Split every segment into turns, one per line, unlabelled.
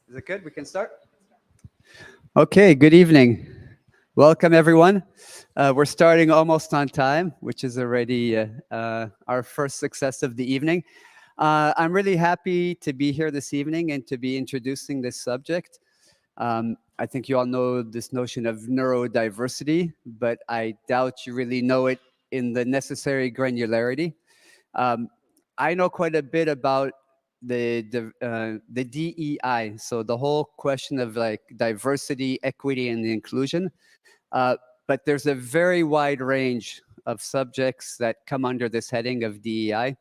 Is it good? We can start? Okay, good evening. Welcome, everyone. We're starting almost on time, which is already our first success of the evening. I'm really happy to be here this evening and to be introducing this subject. I think you all know this notion of neurodiversity, but I doubt you really know it in the necessary granularity. Um, I know quite a bit about the DEI, so the whole question of like diversity, equity, and inclusion. Uh, but there's a very wide range of subjects that come under this heading of DEI.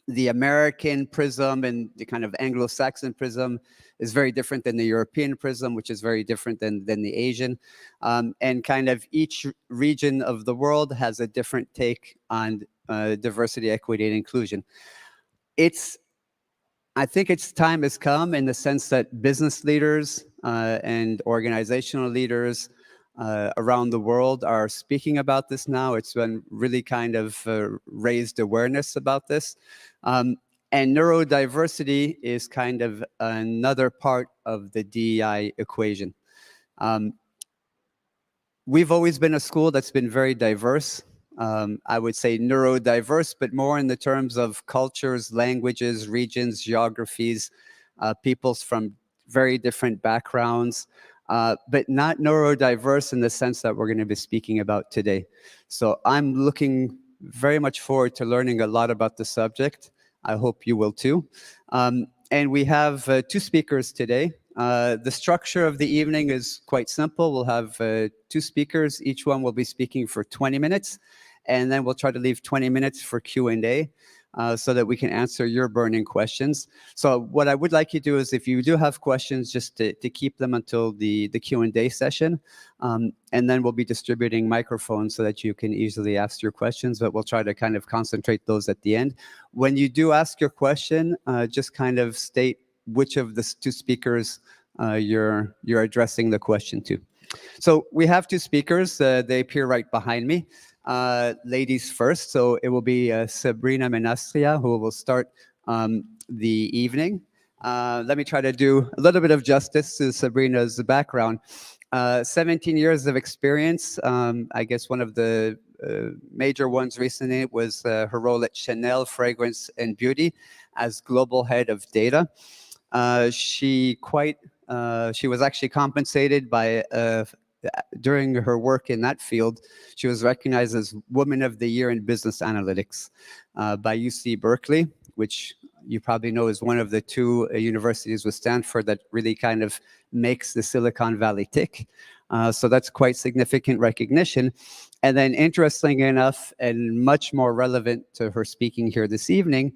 The American prism and the kind of Anglo-Saxon prism is very different than the European prism, which is very different than the Asian. And kind of each region of the world has a different take on diversity, equity, and inclusion. I think its time has come in the sense that business leaders and organizational leaders around the world are speaking about this now. It's been really kind of raised awareness about this. And neurodiversity is kind of another part of the DEI equation. We've always been a school that's been very diverse. I would say neurodiverse, but more in the terms of cultures, languages, regions, geographies, peoples from very different backgrounds, but not neurodiverse in the sense that we're going to be speaking about today. So I'm looking very much forward to learning a lot about the subject. I hope you will too. And we have two speakers today. The structure of the evening is quite simple. We'll have two speakers. Each one will be speaking for 20 minutes, and then we'll try to leave 20 minutes for Q&A so that we can answer your burning questions. So what I would like you to do is if you do have questions, just to keep them until the Q&A session, and then we'll be distributing microphones so that you can easily ask your questions, but we'll try to kind of concentrate those at the end. When you do ask your question, just kind of state which of the two speakers you're addressing the question to. So we have two speakers. They appear right behind me. Ladies first. So it will be Sabrina Menastria who will start the evening. Let me try to do a little bit of justice to Sabrina's background. 17 years of experience. I guess one of the major ones recently was her role at Chanel Fragrance and Beauty as global head of data. She was actually compensated by during her work in that field. She was recognized as Woman of the Year in Business Analytics by UC Berkeley, which you probably know is one of the two universities with Stanford that really kind of makes the Silicon Valley tick. So that's quite significant recognition. And then interesting enough, and much more relevant to her speaking here this evening,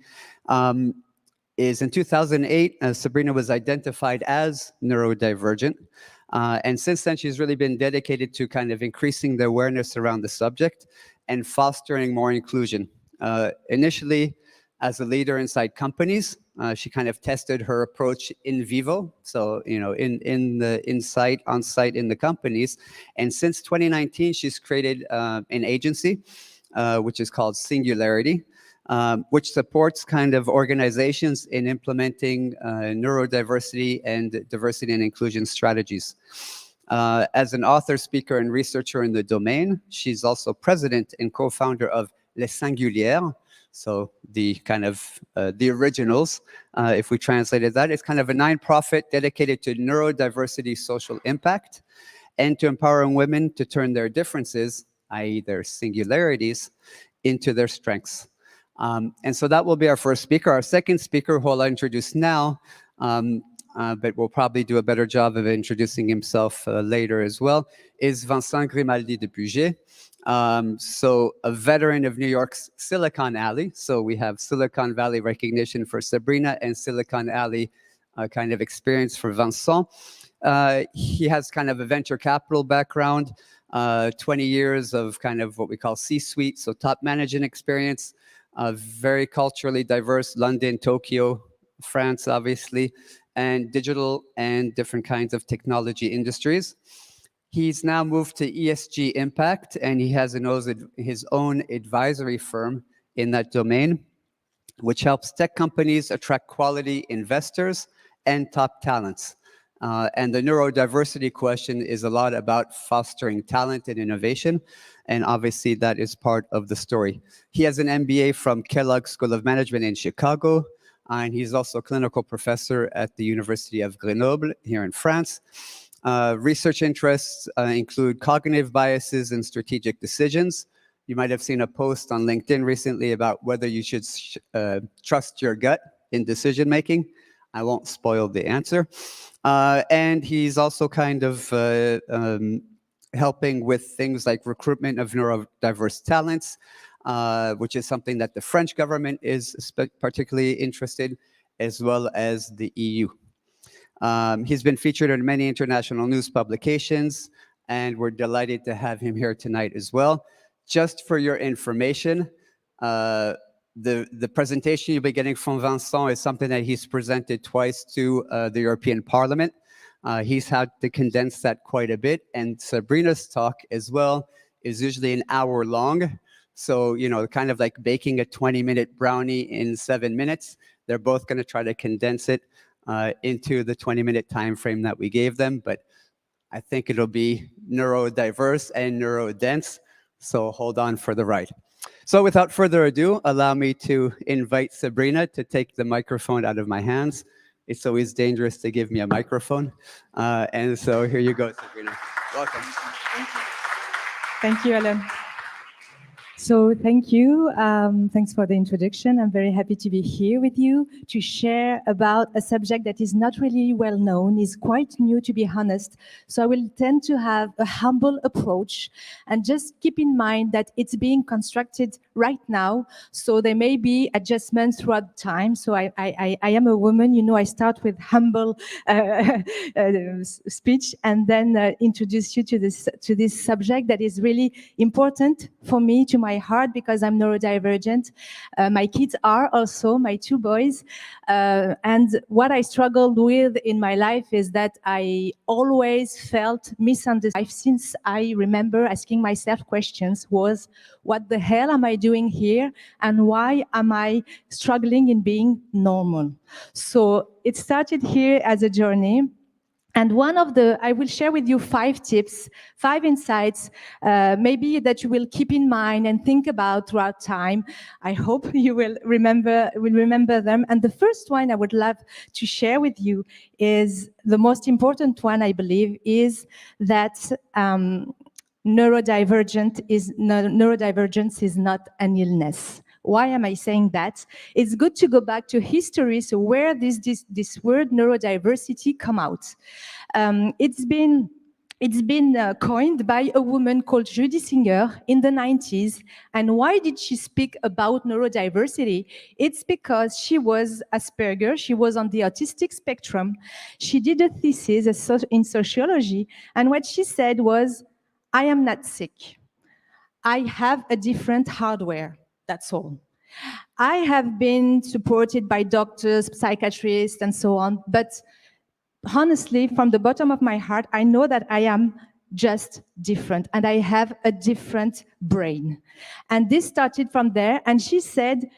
is in 2008, Sabrina was identified as neurodivergent. And since then, she's really been dedicated to kind of increasing the awareness around the subject and fostering more inclusion. Initially, as a leader inside companies, she kind of tested her approach in vivo, so on site in the companies. And since 2019, she's created an agency, which is called Singularity, which supports kind of organizations in implementing neurodiversity and diversity and inclusion strategies. As an author, speaker, and researcher in the domain, she's also president and co-founder of Les Singulières, so the kind of the originals, if we translated that. It's kind of a nonprofit dedicated to neurodiversity social impact and to empowering women to turn their differences, i.e. their singularities, into their strengths. And so that will be our first speaker. Our second speaker, who I'll introduce now, but we'll probably do a better job of introducing himself later as well, is Vincent Grimaldi de Puget. So a veteran of New York's Silicon Alley. So we have Silicon Valley recognition for Sabrina and Silicon Alley kind of experience for Vincent. He has kind of a venture capital background, 20 years of kind of what we call C-suite, so top management experience, very culturally diverse, London, Tokyo, France, obviously, and digital and different kinds of technology industries. He's now moved to ESG Impact, and he has his own advisory firm in that domain, which helps tech companies attract quality investors and top talents. And the neurodiversity question is a lot about fostering talent and innovation. And obviously, that is part of the story. He has an MBA from Kellogg School of Management in Chicago. And he's also a clinical professor at the University of Grenoble here in France. Research interests include cognitive biases and strategic decisions. You might have seen a post on LinkedIn recently about whether you should trust your gut in decision making. I won't spoil the answer. And he's also kind of helping with things like recruitment of neurodiverse talents, which is something that the French government is particularly interested, as well as the EU. He's been featured in many international news publications, and we're delighted to have him here tonight as well. Just for your information, the presentation you'll be getting from Vincent is something that he's presented twice to the European Parliament. He's had to condense that quite a bit, and Sabrina's talk as well is usually an hour long. So, you know, kind of like baking a 20-minute brownie in 7 minutes. They're both going to try to condense it into the 20-minute time frame that we gave them, but I think it'll be neurodiverse and neurodense, so hold on for the ride. So without further ado, allow me to invite Sabrina to take the microphone out of my hands. It's always dangerous to give me a microphone. And so here you go, Sabrina. Welcome.
Thank you, Alan. So thank you. Thanks for the introduction. I'm very happy to be here with you to share about a subject that is not really well known, is quite new, to be honest. So I will tend to have a humble approach and just keep in mind that it's being constructed right now. So there may be adjustments throughout time. So I am a woman, you know, I start with humble speech and then introduce you to this subject that is really important for me, to my heart, because I'm neurodivergent. My kids are also, my 2 boys. And what I struggled with in my life is that I always felt misunderstood. Since I remember asking myself questions was, what the hell am I doing here? And why am I struggling in being normal? So it started here as a journey. And I will share with you 5 tips, 5 insights, maybe that you will keep in mind and think about throughout time. I hope you will remember them. And the first one I would love to share with you is the most important one, I believe, is that neurodivergence is not an illness. Why am I saying that? It's good to go back to history, so where this word neurodiversity come out. It's been coined by a woman called Judy Singer in the 90s. And why did she speak about neurodiversity? It's because she was Asperger. She was on the autistic spectrum. She did a thesis in sociology. And what she said was, I am not sick. I have a different hardware. That's all. I have been supported by doctors, psychiatrists, and so on. But honestly, from the bottom of my heart, I know that I am just different and I have a different brain. And this started from there. And she said,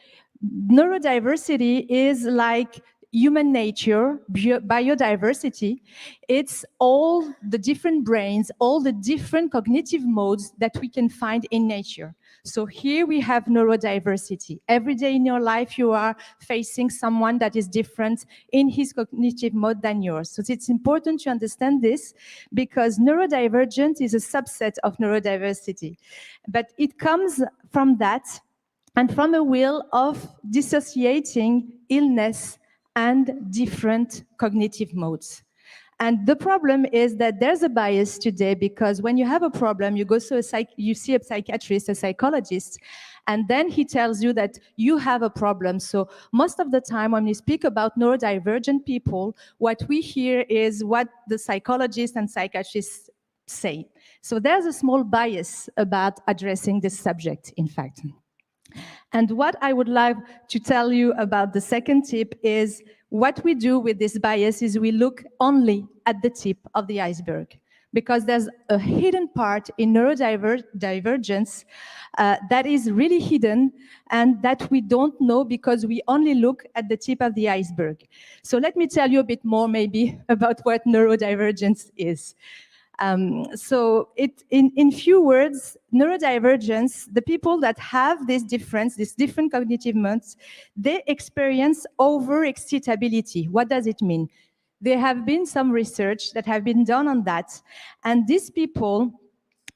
neurodiversity is like human nature, biodiversity. It's all the different brains, all the different cognitive modes that we can find in nature. So here we have neurodiversity. Every day in your life, you are facing someone that is different in his cognitive mode than yours. So it's important to understand this, because neurodivergent is a subset of neurodiversity. But it comes from that and from a will of dissociating illness and different cognitive modes. And the problem is that there's a bias today, because when you have a problem, you go to you see a psychiatrist, a psychologist, and then he tells you that you have a problem. So most of the time when we speak about neurodivergent people, what we hear is what the psychologists and psychiatrists say. So there's a small bias about addressing this subject, in fact. And what I would like to tell you about the second tip is what we do with this bias is we look only at the tip of the iceberg. because there's a hidden part in neurodivergence that is really hidden and that we don't know because we only look at the tip of the iceberg. So let me tell you a bit more maybe about what neurodivergence is. So in few words, neurodivergence, the people that have this difference, these different cognitive modes, they experience overexcitability. What does it mean? There have been some research that have been done on that, and these people,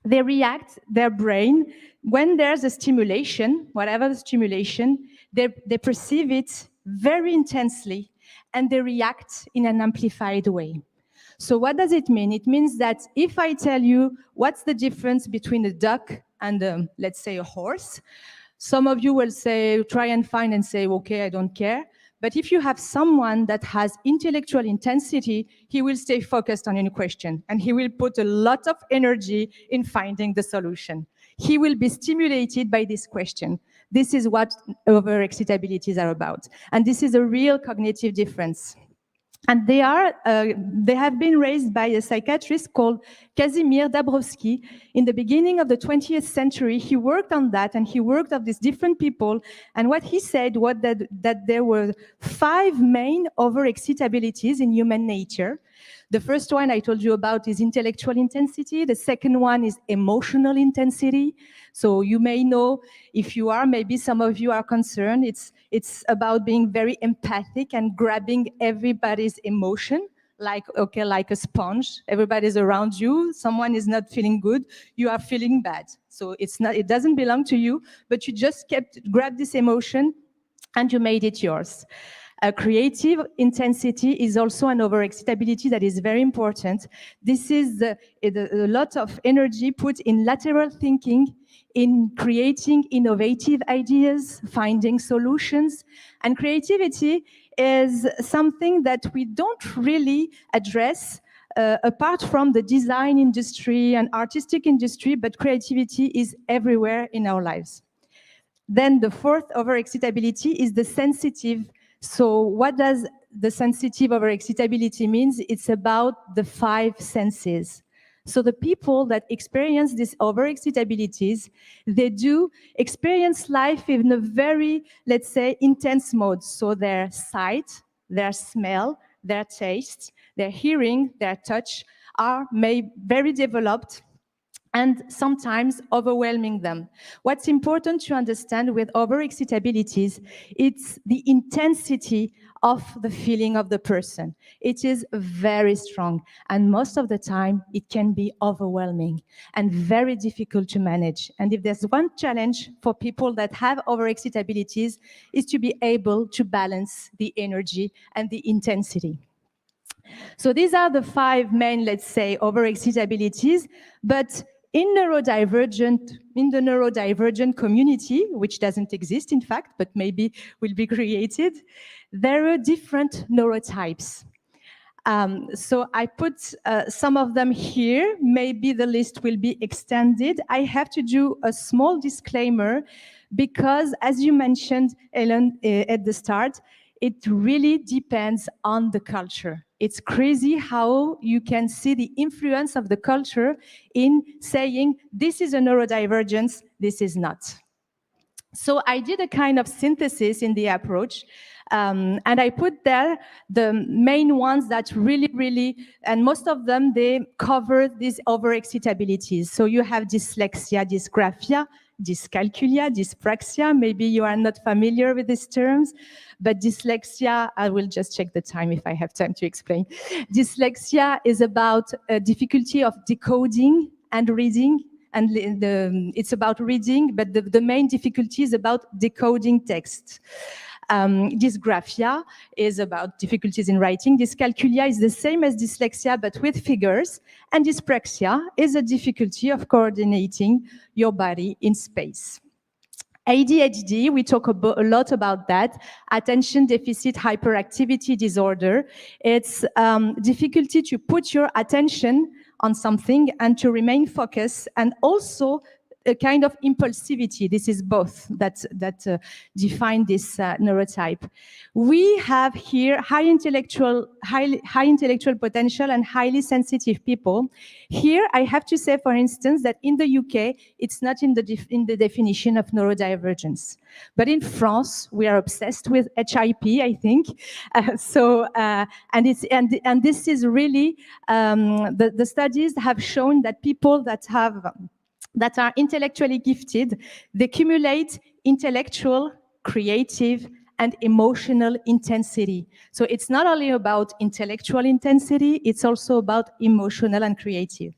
they react, their brain, when there's a stimulation, whatever the stimulation, they perceive it very intensely, and they react in an amplified way. So what does it mean? It means that if I tell you what's the difference between a duck and, let's say, a horse, some of you will say, try and find and say, okay, I don't care. But if you have someone that has intellectual intensity, he will stay focused on any question, and he will put a lot of energy in finding the solution. He will be stimulated by this question. This is what overexcitabilities are about. And this is a real cognitive difference. And they have been raised by a psychiatrist called Kazimierz Dabrowski. In the beginning of the 20th century, he worked on that, and he worked on these different people. And what he said was that there were 5 main overexcitabilities in human nature. The first one I told you about is intellectual intensity. The second one is emotional intensity. So you may know, if you are, maybe some of you are concerned, it's about being very empathic and grabbing everybody's emotion, like a sponge. Everybody's around you. Someone is not feeling good, you are feeling bad. So it doesn't belong to you, but you just grabbed this emotion and you made it yours. Creative intensity is also an overexcitability that is very important. This is a lot of energy put in lateral thinking, in creating innovative ideas, finding solutions. And creativity is something that we don't really address apart from the design industry and artistic industry, but creativity is everywhere in our lives. Then the fourth overexcitability is the sensitive. So what does the sensitive overexcitability means? It's about the 5 senses. So the people that experience these overexcitabilities, they do experience life in a very, let's say, intense mode. So their sight, their smell, their taste, their hearing, their touch are very developed, and sometimes overwhelming them. What's important to understand with overexcitabilities, it's the intensity of the feeling of the person. It is very strong, and most of the time it can be overwhelming and very difficult to manage. And if there's one challenge for people that have overexcitabilities, is to be able to balance the energy and the intensity. So these are the 5 main, let's say, overexcitabilities, but in the neurodivergent community, which doesn't exist, in fact, but maybe will be created, there are different neurotypes. So I put some of them here. Maybe the list will be extended. I have to do a small disclaimer because, as you mentioned, Ellen, at the start, it really depends on the culture. It's crazy how you can see the influence of the culture in saying, this is a neurodivergence, this is not. So I did a kind of synthesis in the approach, and I put there the main ones that really, and most of them, they cover these overexcitabilities. So you have dyslexia, dysgraphia, dyscalculia, dyspraxia. Maybe you are not familiar with these terms, but dyslexia, I will just check the time if I have time to explain. Dyslexia is about a difficulty of decoding and reading, and it's about reading, but the main difficulty is about decoding text. Dysgraphia is about difficulties in writing. Dyscalculia is the same as dyslexia, but with figures. And dyspraxia is a difficulty of coordinating your body in space. ADHD, we talk a lot about that. Attention deficit hyperactivity disorder. It's difficulty to put your attention on something and to remain focused, and also a kind of impulsivity. This is both that define this neurotype. We have here high intellectual potential and highly sensitive people. Here, I have to say, for instance, that in the UK, it's not in the definition of neurodivergence. But in France, we are obsessed with HIP, I think. And this is really, the studies have shown that people that are intellectually gifted, they accumulate intellectual, creative, and emotional intensity. So it's not only about intellectual intensity, it's also about emotional and creativity.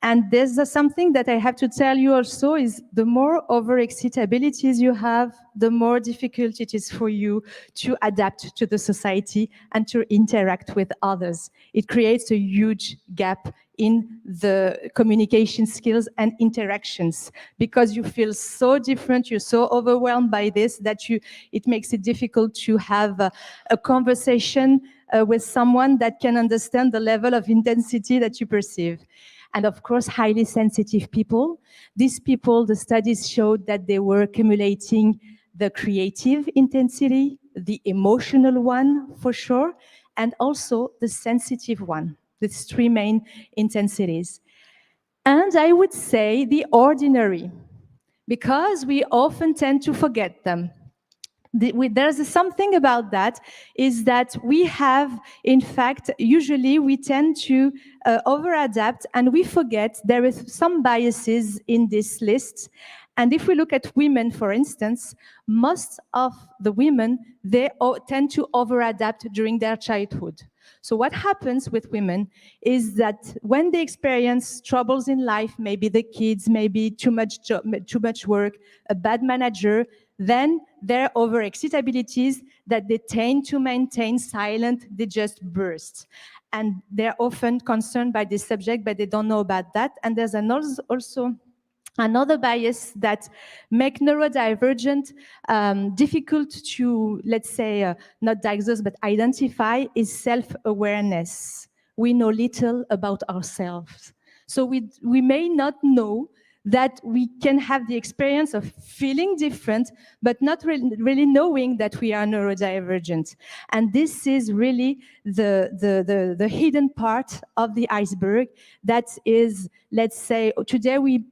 And there's something that I have to tell you also is the more overexcitabilities you have, the more difficult it is for you to adapt to the society and to interact with others. It creates a huge gap in the communication skills and interactions because you feel so different, you're so overwhelmed by this that it makes it difficult to have a conversation with someone that can understand the level of intensity that you perceive. And of course, highly sensitive people. These people, the studies showed that they were accumulating the creative intensity, the emotional one for sure, and also the sensitive one. These three main intensities. And I would say the ordinary, because we often tend to forget them. There's something about that, is that we have, in fact, usually we tend to over-adapt and we forget there is some biases in this list. And if we look at women, for instance, most of the women, they tend to over-adapt during their childhood. So what happens with women is that when they experience troubles in life, maybe the kids, maybe too much work, a bad manager, then their overexcitabilities that they tend to maintain silent, they just burst. And they're often concerned by this subject, but they don't know about that. And there's also another bias that make neurodivergent difficult to, let's say, not diagnose, but identify is self-awareness. We know little about ourselves. So we may not know that we can have the experience of feeling different, but not really knowing that we are neurodivergent. And this is really the hidden part of the iceberg that is, let's say, today we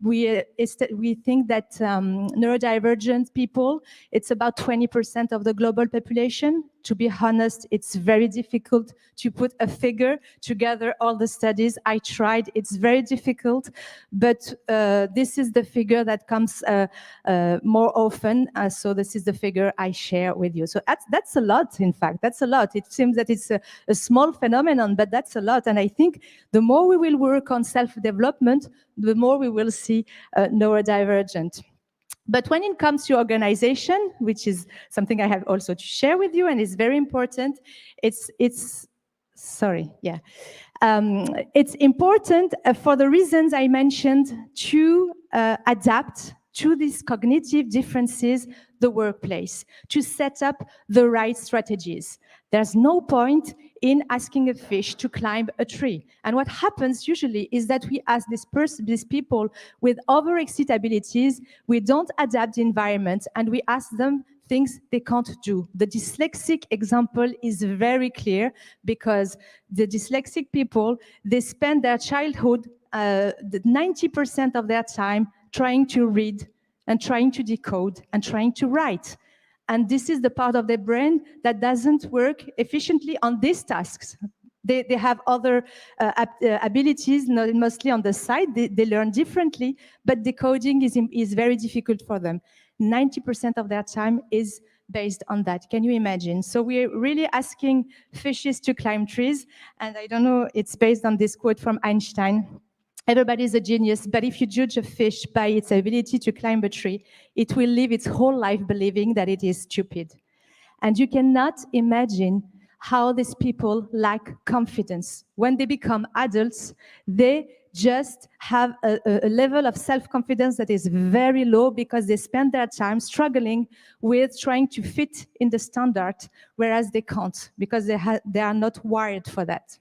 think that neurodivergent people, it's about 20% of the global population. To be honest, it's very difficult to put a figure to gather all the studies. I tried, it's very difficult, but this is the figure that comes more often. So this is the figure I share with you. So that's a lot, in fact, that's a lot. It seems that it's a small phenomenon, but that's a lot. And I think the more we will work on self-development, the more we will see neurodivergent. But when it comes to organization, which is something I have also to share with you and is very important, it's important for the reasons I mentioned to adapt to these cognitive differences, the workplace, to set up the right strategies. There's no point in asking a fish to climb a tree. And what happens usually is that we ask these people with overexcitabilities, we don't adapt the environment, and we ask them things they can't do. The dyslexic example is very clear because the dyslexic people, they spend their childhood 90% of their time trying to read and trying to decode and trying to write. And this is the part of their brain that doesn't work efficiently on these tasks. They have other abilities, mostly on the side. They learn differently, but decoding is very difficult for them. 90% of their time is based on that. Can you imagine? So we're really asking fishes to climb trees. And I don't know, it's based on this quote from Einstein. Everybody is a genius, but if you judge a fish by its ability to climb a tree, it will live its whole life believing that it is stupid. And you cannot imagine how these people lack confidence. When they become adults, they just have a level of self-confidence that is very low because they spend their time struggling with trying to fit in the standard, whereas they can't because they are not wired for that.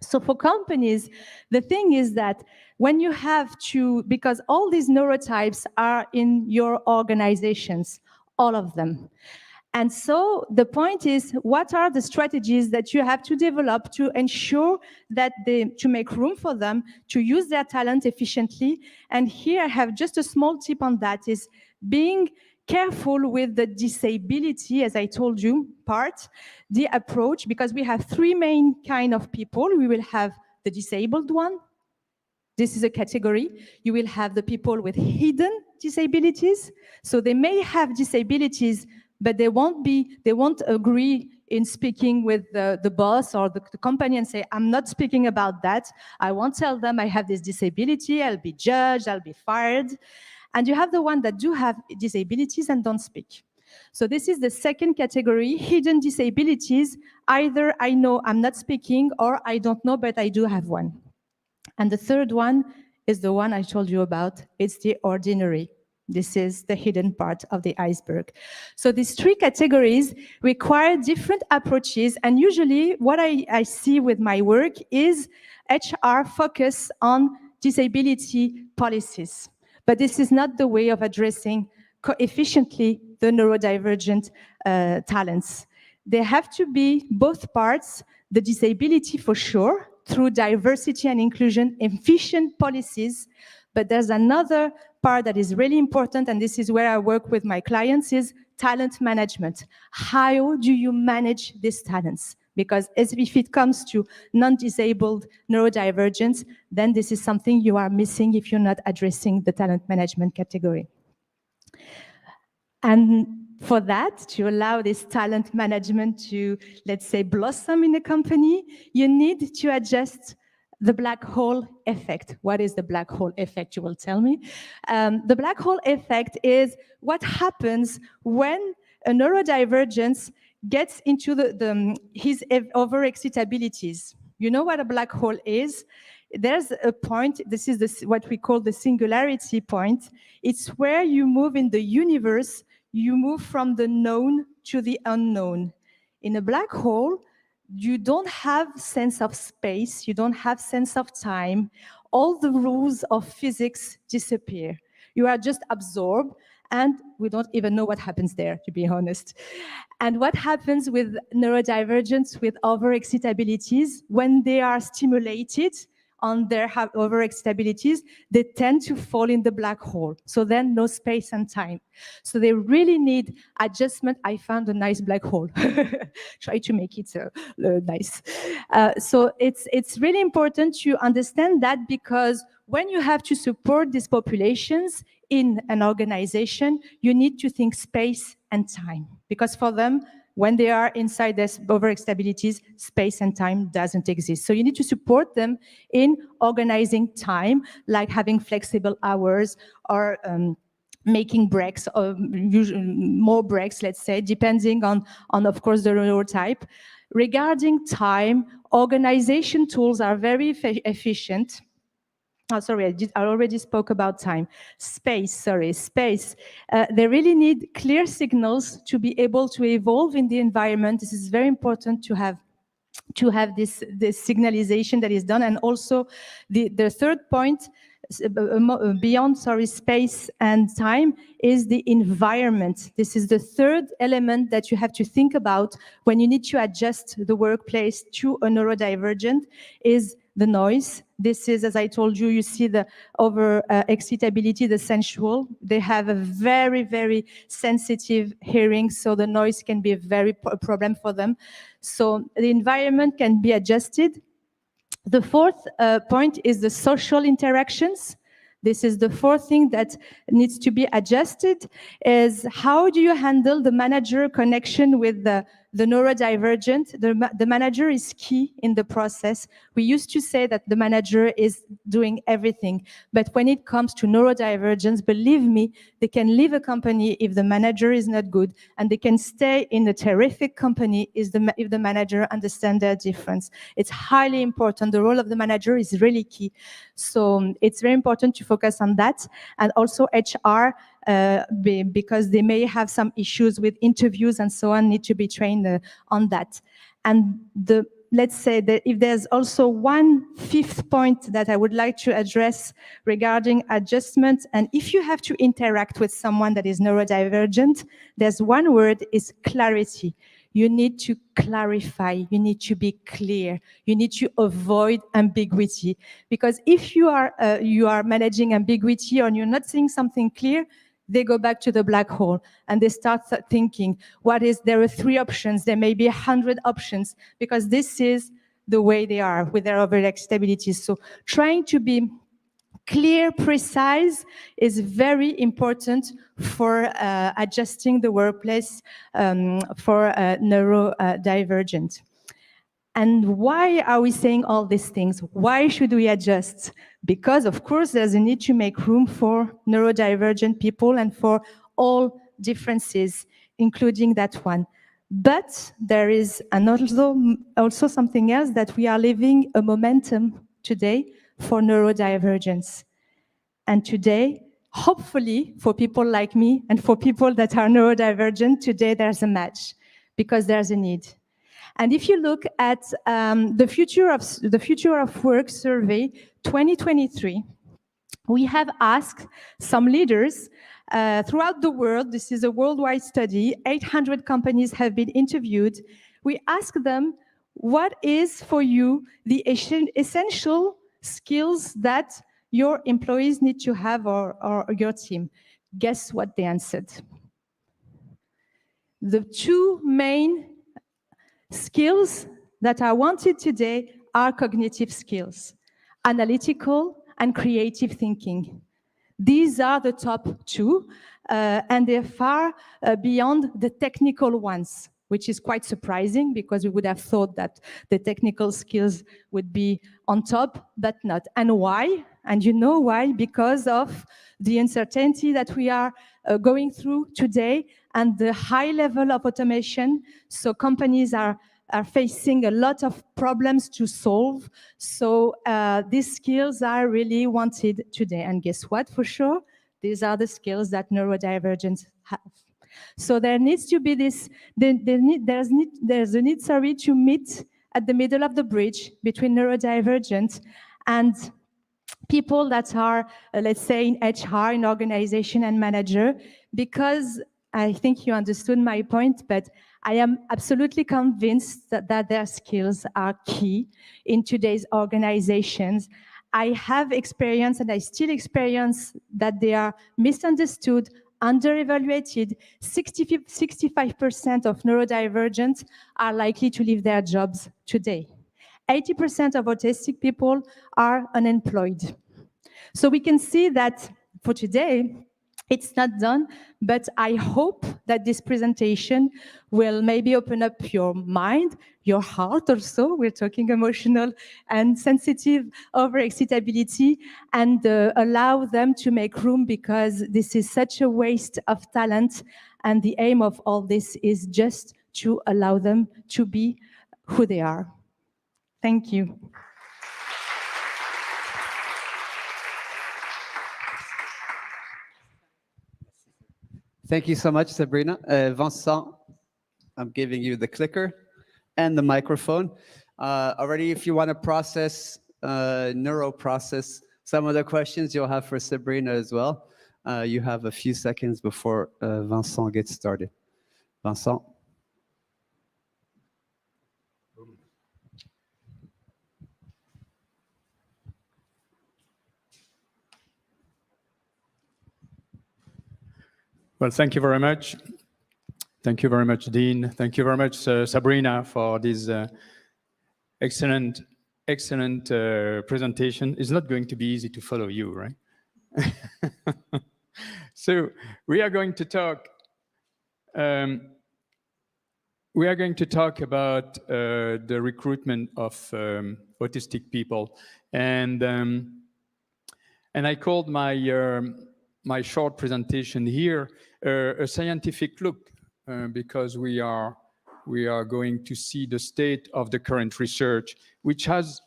So for companies, the thing is that when you have to, because all these neurotypes are in your organizations, all of them. And so the point is, what are the strategies that you have to develop to ensure that to make room for them, to use their talent efficiently? And here I have just a small tip on that, is being careful with the disability, as I told you, part, the approach, because we have three main kind of people. We will have the disabled one. This is a category. You will have the people with hidden disabilities. So they may have disabilities, but they won't agree in speaking with the boss or the company and say, I'm not speaking about that. I won't tell them I have this disability. I'll be judged, I'll be fired. And you have the one that do have disabilities and don't speak. So this is the second category, hidden disabilities. Either I know I'm not speaking, or I don't know, but I do have one. And the third one is the one I told you about. It's the ordinary. This is the hidden part of the iceberg. So these three categories require different approaches. And usually what I see with my work is HR focus on disability policies. But this is not the way of addressing efficiently the neurodivergent talents. There have to be both parts, the disability for sure, through diversity and inclusion, efficient policies. But there's another part that is really important, and this is where I work with my clients, is talent management. How do you manage these talents? Because if it comes to non-disabled neurodivergence, then this is something you are missing if you're not addressing the talent management category. And for that, to allow this talent management to, let's say, blossom in a company, you need to adjust the black hole effect. What is the black hole effect, you will tell me? The black hole effect is what happens when a neurodivergence gets into his overexcitabilities. You know what a black hole is? There's a point, this is what we call the singularity point. It's where you move in the universe, you move from the known to the unknown. In a black hole, you don't have sense of space, you don't have sense of time. All the rules of physics disappear. You are just absorbed, and we don't even know what happens there, to be honest. And what happens with neurodivergence, with overexcitabilities, when they are stimulated on their overexcitabilities, they tend to fall in the black hole. So then no space and time. So they really need adjustment. I found a nice black hole. Try to make it nice. So it's really important to understand that, because when you have to support these populations in an organization, you need to think space and time. Because for them, when they are inside this overexcitabilities, space and time doesn't exist. So you need to support them in organizing time, like having flexible hours, or making breaks, or more breaks, let's say, depending on of course, the neurotype. Regarding time, organization tools are very efficient. Oh, sorry, I already spoke about time. Space. They really need clear signals to be able to evolve in the environment. This is very important to have this signalization that is done. And also the third point, beyond space and time, is the environment. This is the third element that you have to think about when you need to adjust the workplace to a neurodivergent, is the noise. This is, as I told you, you see the over-excitability, the sensual. They have a very, very sensitive hearing, so the noise can be a very problem for them. So the environment can be adjusted. The fourth point is the social interactions. This is the fourth thing that needs to be adjusted, is how do you handle the manager connection with the neurodivergent? The manager is key in the process. We used to say that the manager is doing everything, but when it comes to neurodivergence, believe me, they can leave a company if the manager is not good, and they can stay in a terrific company if the manager understands their difference. It's highly important. The role of the manager is really key. So it's very important to focus on that. And also HR, because they may have some issues with interviews and so on, need to be trained on that. And the let's say that if there's also one fifth point that I would like to address regarding adjustment, and if you have to interact with someone that is neurodivergent, there's one word, is clarity. You need to clarify, you need to be clear, you need to avoid ambiguity. Because if you are managing ambiguity or you're not seeing something clear, they go back to the black hole and they start thinking, there are 3 options, there may be 100 options, because this is the way they are with their overall stability. So trying to be clear, precise is very important for adjusting the workplace for neurodivergent. And why are we saying all these things? Why should we adjust? Because, of course, there's a need to make room for neurodivergent people and for all differences, including that one. But there is also something else, that we are living a momentum today for neurodivergence. And today, hopefully, for people like me and for people that are neurodivergent, today there's a match, because there's a need. And if you look at the Future of Work survey 2023, we have asked some leaders throughout the world. This is a worldwide study. 800 companies have been interviewed. We asked them, what is for you the essential skills that your employees need to have, or your team? Guess what they answered? The 2 main skills that are wanted today are cognitive skills, analytical and creative thinking. These are the top 2, and they're far beyond the technical ones, which is quite surprising, because we would have thought that the technical skills would be on top, but not. And why? And you know why? Because of the uncertainty that we are going through today and the high level of automation. So companies are facing a lot of problems to solve. So these skills are really wanted today. And guess what, for sure? These are the skills that neurodivergents have. So there needs to be this, there's a need, to meet at the middle of the bridge between neurodivergent and people that are, let's say, in HR, in organization and manager, because I think you understood my point, but I am absolutely convinced that their skills are key in today's organizations. I have experienced, and I still experience, that they are misunderstood, under-evaluated. 65% of neurodivergents are likely to leave their jobs today. 80% of autistic people are unemployed. So we can see that for today, it's not done, but I hope that this presentation will maybe open up your mind, your heart also. We're talking emotional and sensitive over-excitability, and allow them to make room, because this is such a waste of talent. And the aim of all this is just to allow them to be who they are. Thank you.
Thank you so much, Sabrina. Vincent, I'm giving you the clicker and the microphone. Already, if you want to process, neuroprocess some of the questions you'll have for Sabrina as well, you have a few seconds before Vincent gets started. Vincent.
Well, thank you very much. Thank you very much, Dean. Thank you very much, Sabrina, for this excellent presentation. It's not going to be easy to follow you, right? So we are going to talk. We are going to talk about the recruitment of autistic people, and I called my short presentation here a scientific look, because we are going to see the state of the current research, which has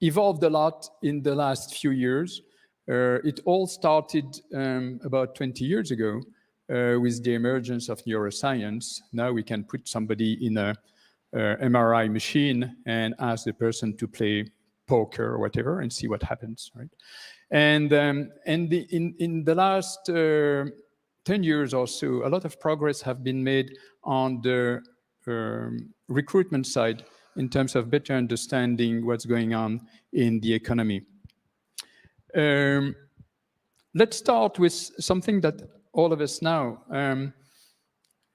evolved a lot in the last few years. It all started about 20 years ago with the emergence of neuroscience. Now we can put somebody in a MRI machine and ask the person to play poker or whatever and see what happens, right? And in the last 10 years or so, a lot of progress have been made on the recruitment side in terms of better understanding what's going on in the economy. Let's start with something that all of us know.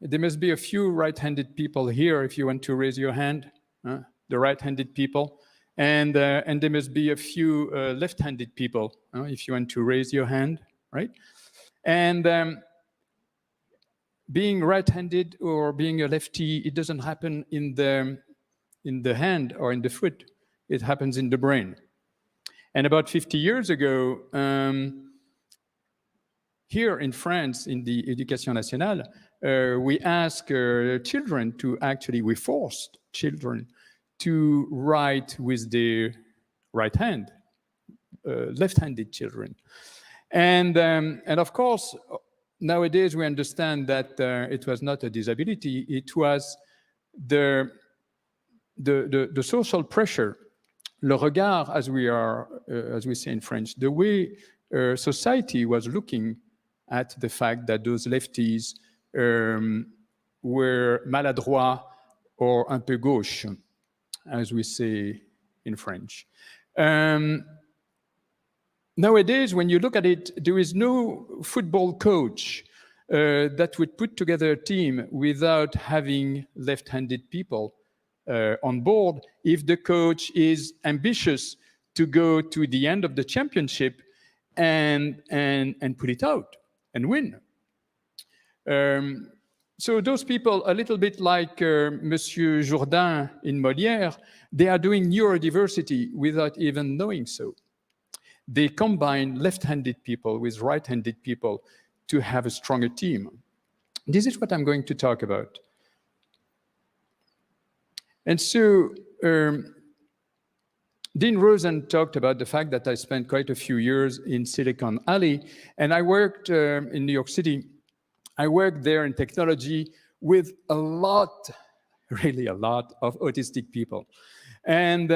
There must be a few right-handed people here if you want to raise your hand, the right-handed people. And there must be a few left-handed people if you want to raise your hand, right? And being right-handed or being a lefty, it doesn't happen in the hand or in the foot. It happens in the brain. And about 50 years ago, here in France, in the Éducation nationale, we asked children to actually, we forced children to write with their right hand, left-handed children. And of course, nowadays we understand that it was not a disability, it was the social pressure, le regard, as we say in French, the way society was looking at the fact that those lefties were maladroits or un peu gauche, as we say in French. Nowadays, when you look at it, there is no football coach that would put together a team without having left-handed people on board if the coach is ambitious to go to the end of the championship and put it out and win. So those people, a little bit like Monsieur Jourdain in Molière, they are doing neurodiversity without even knowing so. They combine left-handed people with right-handed people to have a stronger team. This is what I'm going to talk about. And so Dean Rosen talked about the fact that I spent quite a few years in Silicon Alley, and I worked in New York City. I worked there in technology with a lot, really a lot of autistic people. And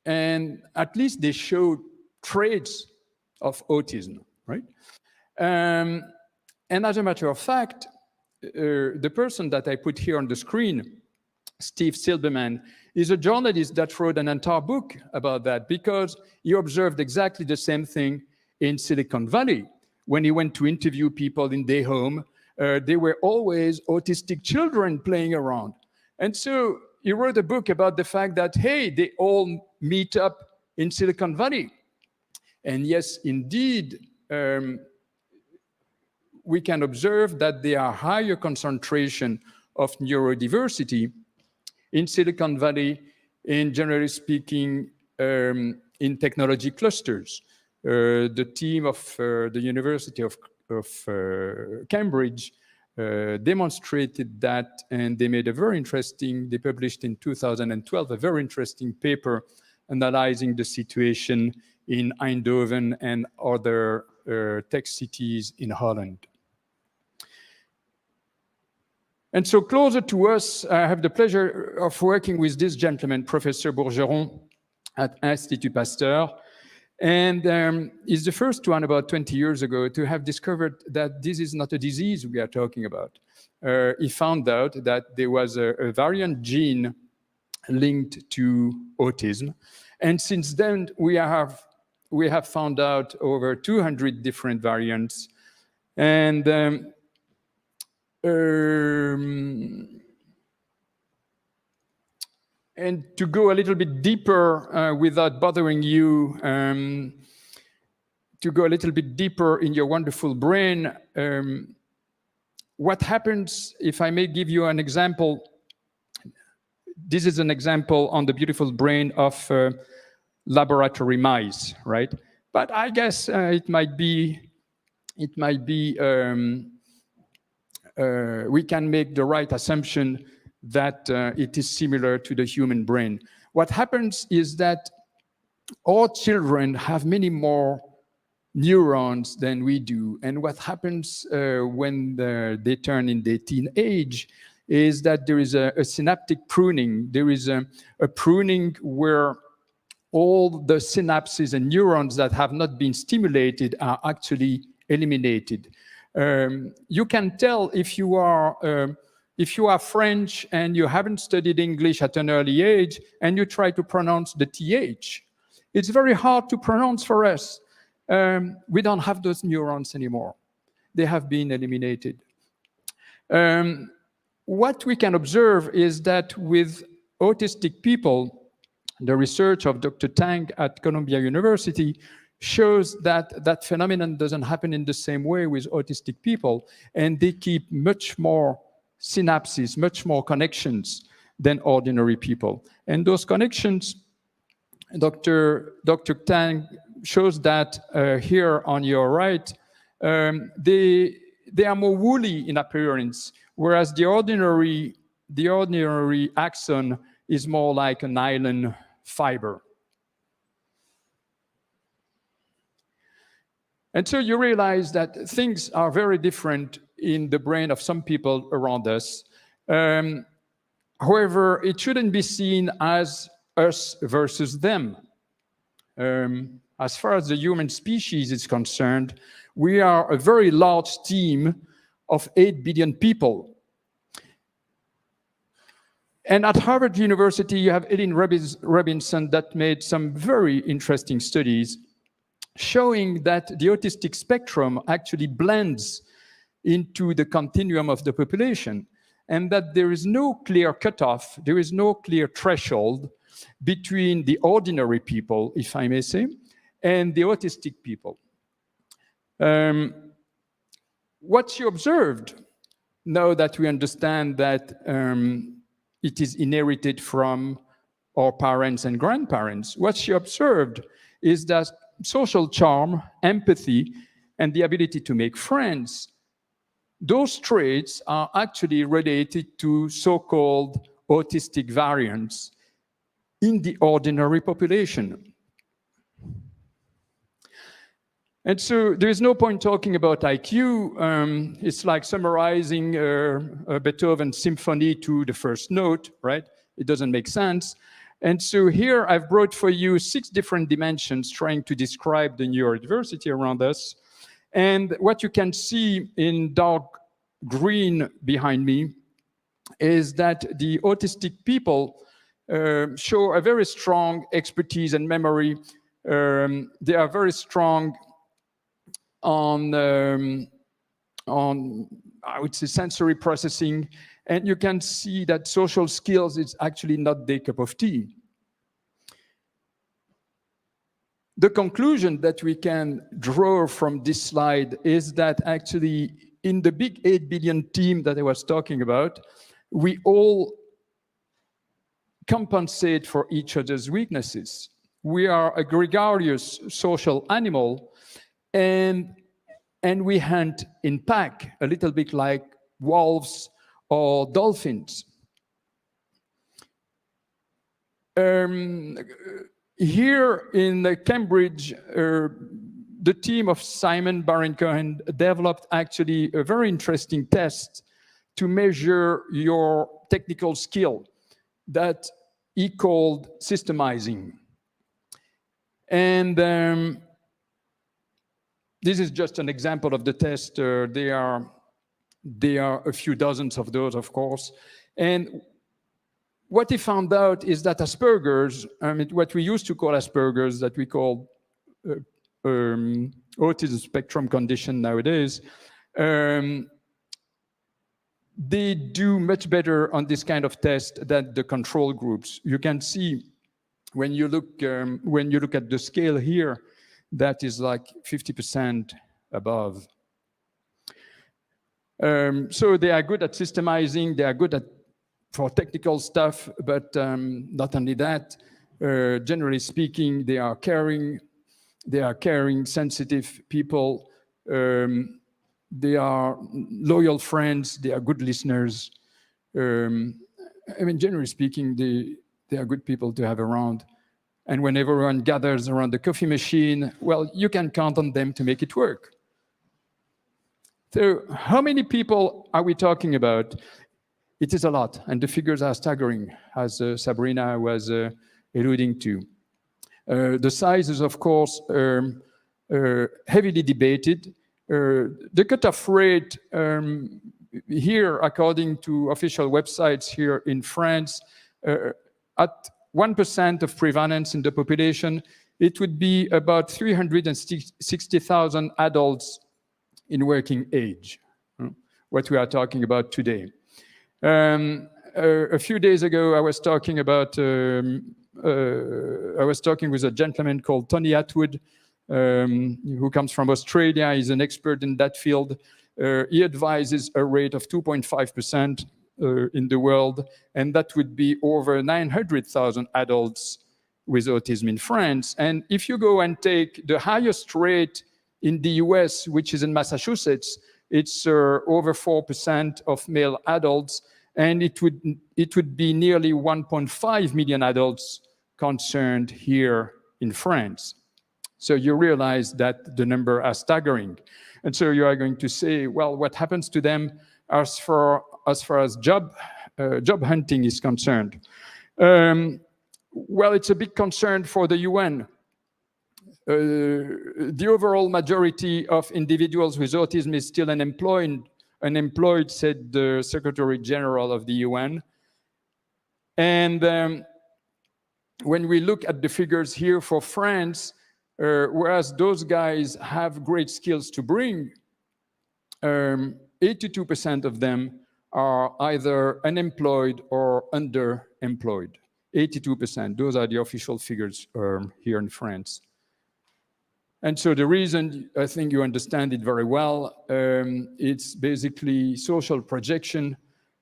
at least they showed traits of autism, right? And as a matter of fact, the person that I put here on the screen, Steve Silberman, is a journalist that wrote an entire book about that because he observed exactly the same thing in Silicon Valley. When he went to interview people in their home, there were always autistic children playing around. And so he wrote a book about the fact that, hey, they all meet up in Silicon Valley. And yes, indeed, we can observe that there are higher concentration of neurodiversity in Silicon Valley, in generally speaking, in technology clusters. The team of the University of Cambridge demonstrated that, and they made a very interesting, they published in 2012, a very interesting paper analyzing the situation in Eindhoven and other tech cities in Holland. And so closer to us, I have the pleasure of working with this gentleman, Professor Bourgeron at Institut Pasteur. And he's the first one about 20 years ago to have discovered that this is not a disease we are talking about. He found out that there was a variant gene linked to autism. And since then, we have found out over 200 different variants. And to go a little bit deeper without bothering you, to go a little bit deeper in your wonderful brain, what happens, if I may give you an example, this is an example on the beautiful brain of laboratory mice, right? But I guess it might be we can make the right assumption that it is similar to the human brain. What happens is that all children have many more neurons than we do. And what happens when they turn in their teen age is that there is a synaptic pruning. There is a pruning where all the synapses and neurons that have not been stimulated are actually eliminated. You can tell if you are French and you haven't studied English at an early age and you try to pronounce the TH. It's very hard to pronounce for us. We don't have those neurons anymore. They have been eliminated. What we can observe is that with autistic people, the research of Dr. Tang at Columbia University shows that that phenomenon doesn't happen in the same way with autistic people, and they keep much more synapses, much more connections than ordinary people. And those connections, Dr. Tang shows that here on your right, they are more woolly in appearance, whereas the ordinary axon is more like a nylon fiber. And so you realize that things are very different in the brain of some people around us. However, it shouldn't be seen as us versus them. As far as the human species is concerned, we are a very large team of 8 billion people. And at Harvard University, you have Eileen Robinson that made some very interesting studies showing that the autistic spectrum actually blends into the continuum of the population, and that there is no clear cutoff, there is no clear threshold between the ordinary people, if I may say, and the autistic people. What you observed, now that we understand that it is inherited from our parents and grandparents, what you observed is that social charm, empathy, and the ability to make friends, those traits are actually related to so-called autistic variants in the ordinary population. And so there is no point talking about IQ. It's like summarizing a Beethoven symphony to the first note, right? It doesn't make sense. And so here I've brought for you 6 different dimensions trying to describe the neurodiversity around us. And what you can see in dark green behind me is that the autistic people show a very strong expertise and memory. They are very strong on I would say sensory processing, and you can see that social skills is actually not their cup of tea. The conclusion that we can draw from this slide is that actually in the big 8 billion team that I was talking about, we all compensate for each other's weaknesses. We are a gregarious social animal, and we hunt in pack, a little bit like wolves or dolphins. Here in Cambridge, the team of Simon Baron-Cohen developed actually a very interesting test to measure your technical skill that he called systemizing. And this is just an example of the test. There are a few dozens of those, of course. And what he found out is that Asperger's, what we used to call Asperger's, that we call autism spectrum condition nowadays, they do much better on this kind of test than the control groups. You can see when you look at the scale here, that is like 50% above. So they are good at systemizing, they are good for technical stuff, but not only that, generally speaking, they are caring, sensitive people, they are loyal friends, they are good listeners. Generally speaking, they are good people to have around. And when everyone gathers around the coffee machine, well, you can count on them to make it work. So how many people are we talking about? it is a lot, and the figures are staggering, as Sabrina was alluding to. The size is, of course, heavily debated. The cutoff rate here, according to official websites here in France, at 1% of prevalence in the population, it would be about 360,000 adults in working age, what we are talking about today. A few days ago, I was talking with a gentleman called Tony Atwood, who comes from Australia. He's an expert in that field. He advises a rate of 2.5% in the world, and that would be over 900,000 adults with autism in France. And if you go and take the highest rate in the US, which is in Massachusetts, it's over 4% of male adults, and it would be nearly 1.5 million adults concerned here in France. So you realize that the numbers are staggering. And so you are going to say, well, what happens to them as far as job hunting is concerned? Well, it's a big concern for the UN. The overall majority of individuals with autism is still unemployed, said the Secretary General of the UN. And when we look at the figures here for France, whereas those guys have great skills to bring, 82% of them are either unemployed or underemployed. 82%, those are the official figures here in France. And so the reason, I think you understand it very well, it's basically social projection.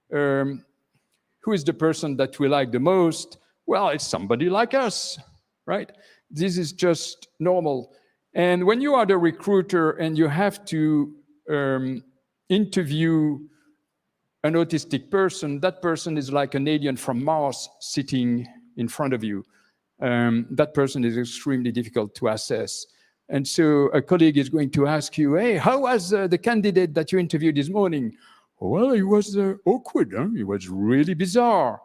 Who is the person that we like the most? Well, it's somebody like us, right? This is just normal. And when you are the recruiter and you have to interview an autistic person, that person is like an alien from Mars sitting in front of you. That person is extremely difficult to assess. And so a colleague is going to ask you, hey, how was the candidate that you interviewed this morning? Well, he was awkward, huh? He was really bizarre.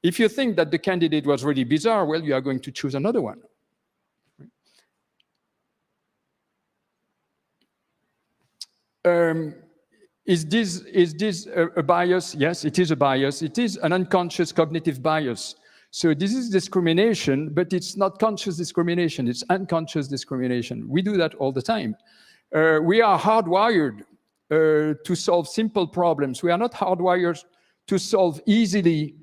If you think that the candidate was really bizarre, well, you are going to choose another one. Is this a bias? Yes, it is a bias. It is an unconscious cognitive bias. So this is discrimination, but it's not conscious discrimination, it's unconscious discrimination. We do that all the time. We are hardwired to solve simple problems. We are not hardwired to solve easily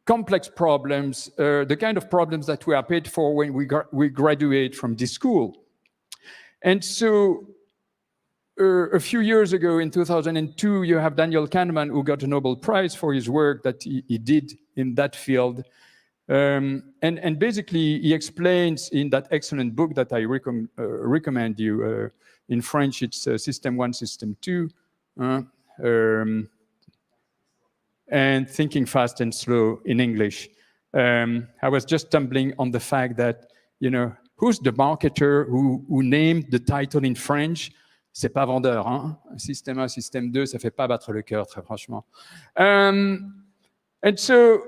complex problems, the kind of problems that we are paid for when we graduate from this school. And so a few years ago, in 2002, you have Daniel Kahneman, who got a Nobel Prize for his work that he did in that field. And basically, he explains in that excellent book that I recommend you. In French, it's System 1, System 2. And Thinking Fast and Slow in English. I was just stumbling on the fact that, you know, who's the marketer who named the title in French? C'est pas vendeur, hein? Système 1, Système 2, ça fait pas battre le cœur, très franchement. And so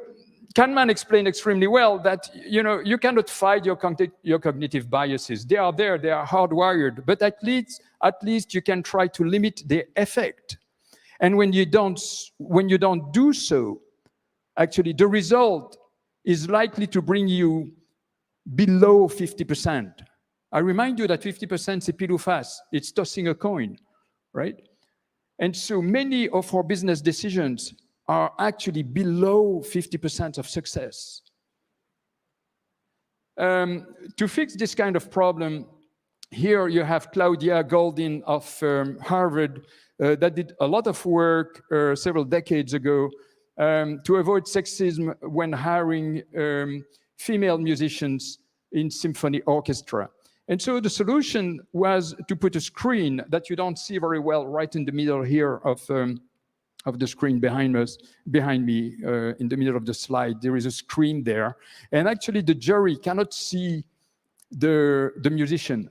Kahneman explained extremely well that, you know, you cannot fight your cognitive biases. They are there, they are hardwired, but at least you can try to limit their effect. And when you don't do so, actually the result is likely to bring you below 50%. I remind you that 50% c'est pile ou face. It's tossing a coin, right? And so many of our business decisions are actually below 50% of success. To fix this kind of problem, here you have Claudia Goldin of Harvard that did a lot of work several decades ago to avoid sexism when hiring female musicians in symphony orchestra. And so the solution was to put a screen that you don't see very well right in the middle here of the screen behind me, in the middle of the slide. There is a screen there. And actually the jury cannot see the musician.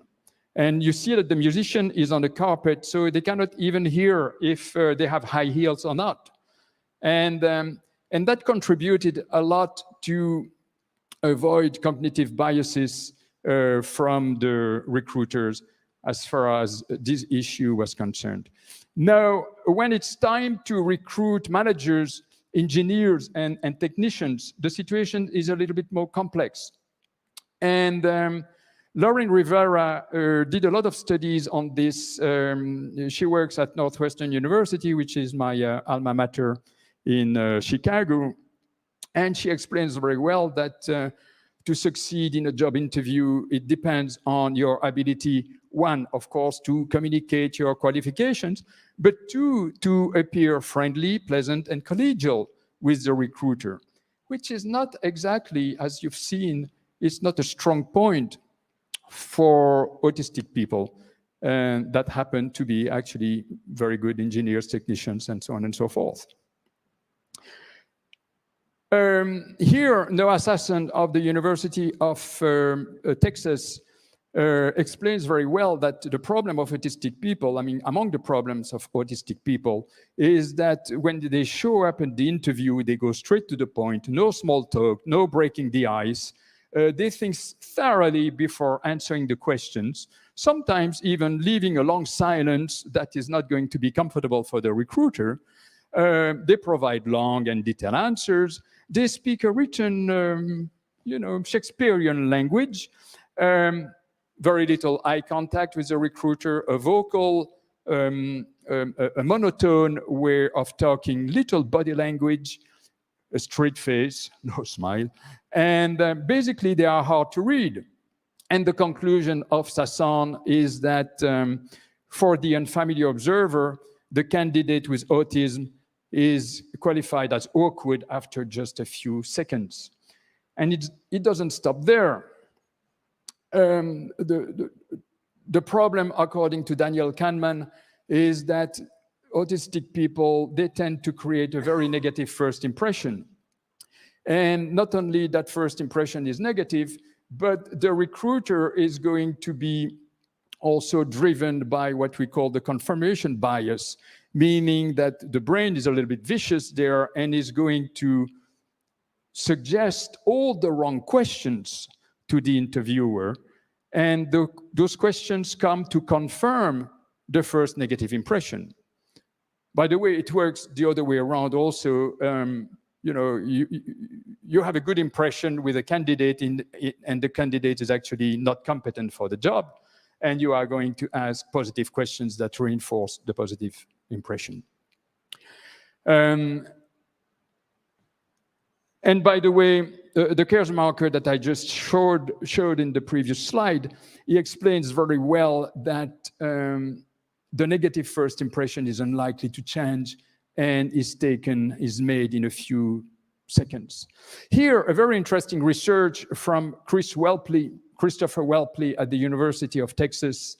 And you see that the musician is on the carpet, so they cannot even hear if they have high heels or not. And that contributed a lot to avoid cognitive biases from the recruiters as far as this issue was concerned. Now, when it's time to recruit managers, engineers, and technicians, the situation is a little bit more complex. And Lauren Rivera did a lot of studies on this. She works at Northwestern University, which is my alma mater in Chicago. And she explains very well that to succeed in a job interview, it depends on your ability, one, of course, to communicate your qualifications, but two, to appear friendly, pleasant, and collegial with the recruiter, which is not exactly, as you've seen, it's not a strong point for autistic people that happen to be actually very good engineers, technicians, and so on and so forth. Here, Noah Sasson of the University of Texas explains very well that the problem of autistic people, I mean, among the problems of autistic people, is that when they show up in the interview, they go straight to the point, no small talk, no breaking the ice. They think thoroughly before answering the questions, sometimes even leaving a long silence that is not going to be comfortable for the recruiter. They provide long and detailed answers. They speak a written, Shakespearean language. Very little eye contact with the recruiter, a vocal, a monotone way of talking, little body language, a straight face, no smile. And basically, they are hard to read. And the conclusion of Sasson is that for the unfamiliar observer, the candidate with autism is qualified as awkward after just a few seconds. And it doesn't stop there. The problem, according to Daniel Kahneman, is that autistic people, they tend to create a very negative first impression. And not only that first impression is negative, but the recruiter is going to be also driven by what we call the confirmation bias, meaning that the brain is a little bit vicious there and is going to suggest all the wrong questions to the interviewer. And those questions come to confirm the first negative impression. By the way, it works the other way around also. You have a good impression with a candidate and the candidate is actually not competent for the job. And you are going to ask positive questions that reinforce the positive impression. And by the way, the Kers marker that I just showed in the previous slide, he explains very well that the negative first impression is unlikely to change and is made in a few seconds. Here, a very interesting research from Christopher Welpley at the University of Texas.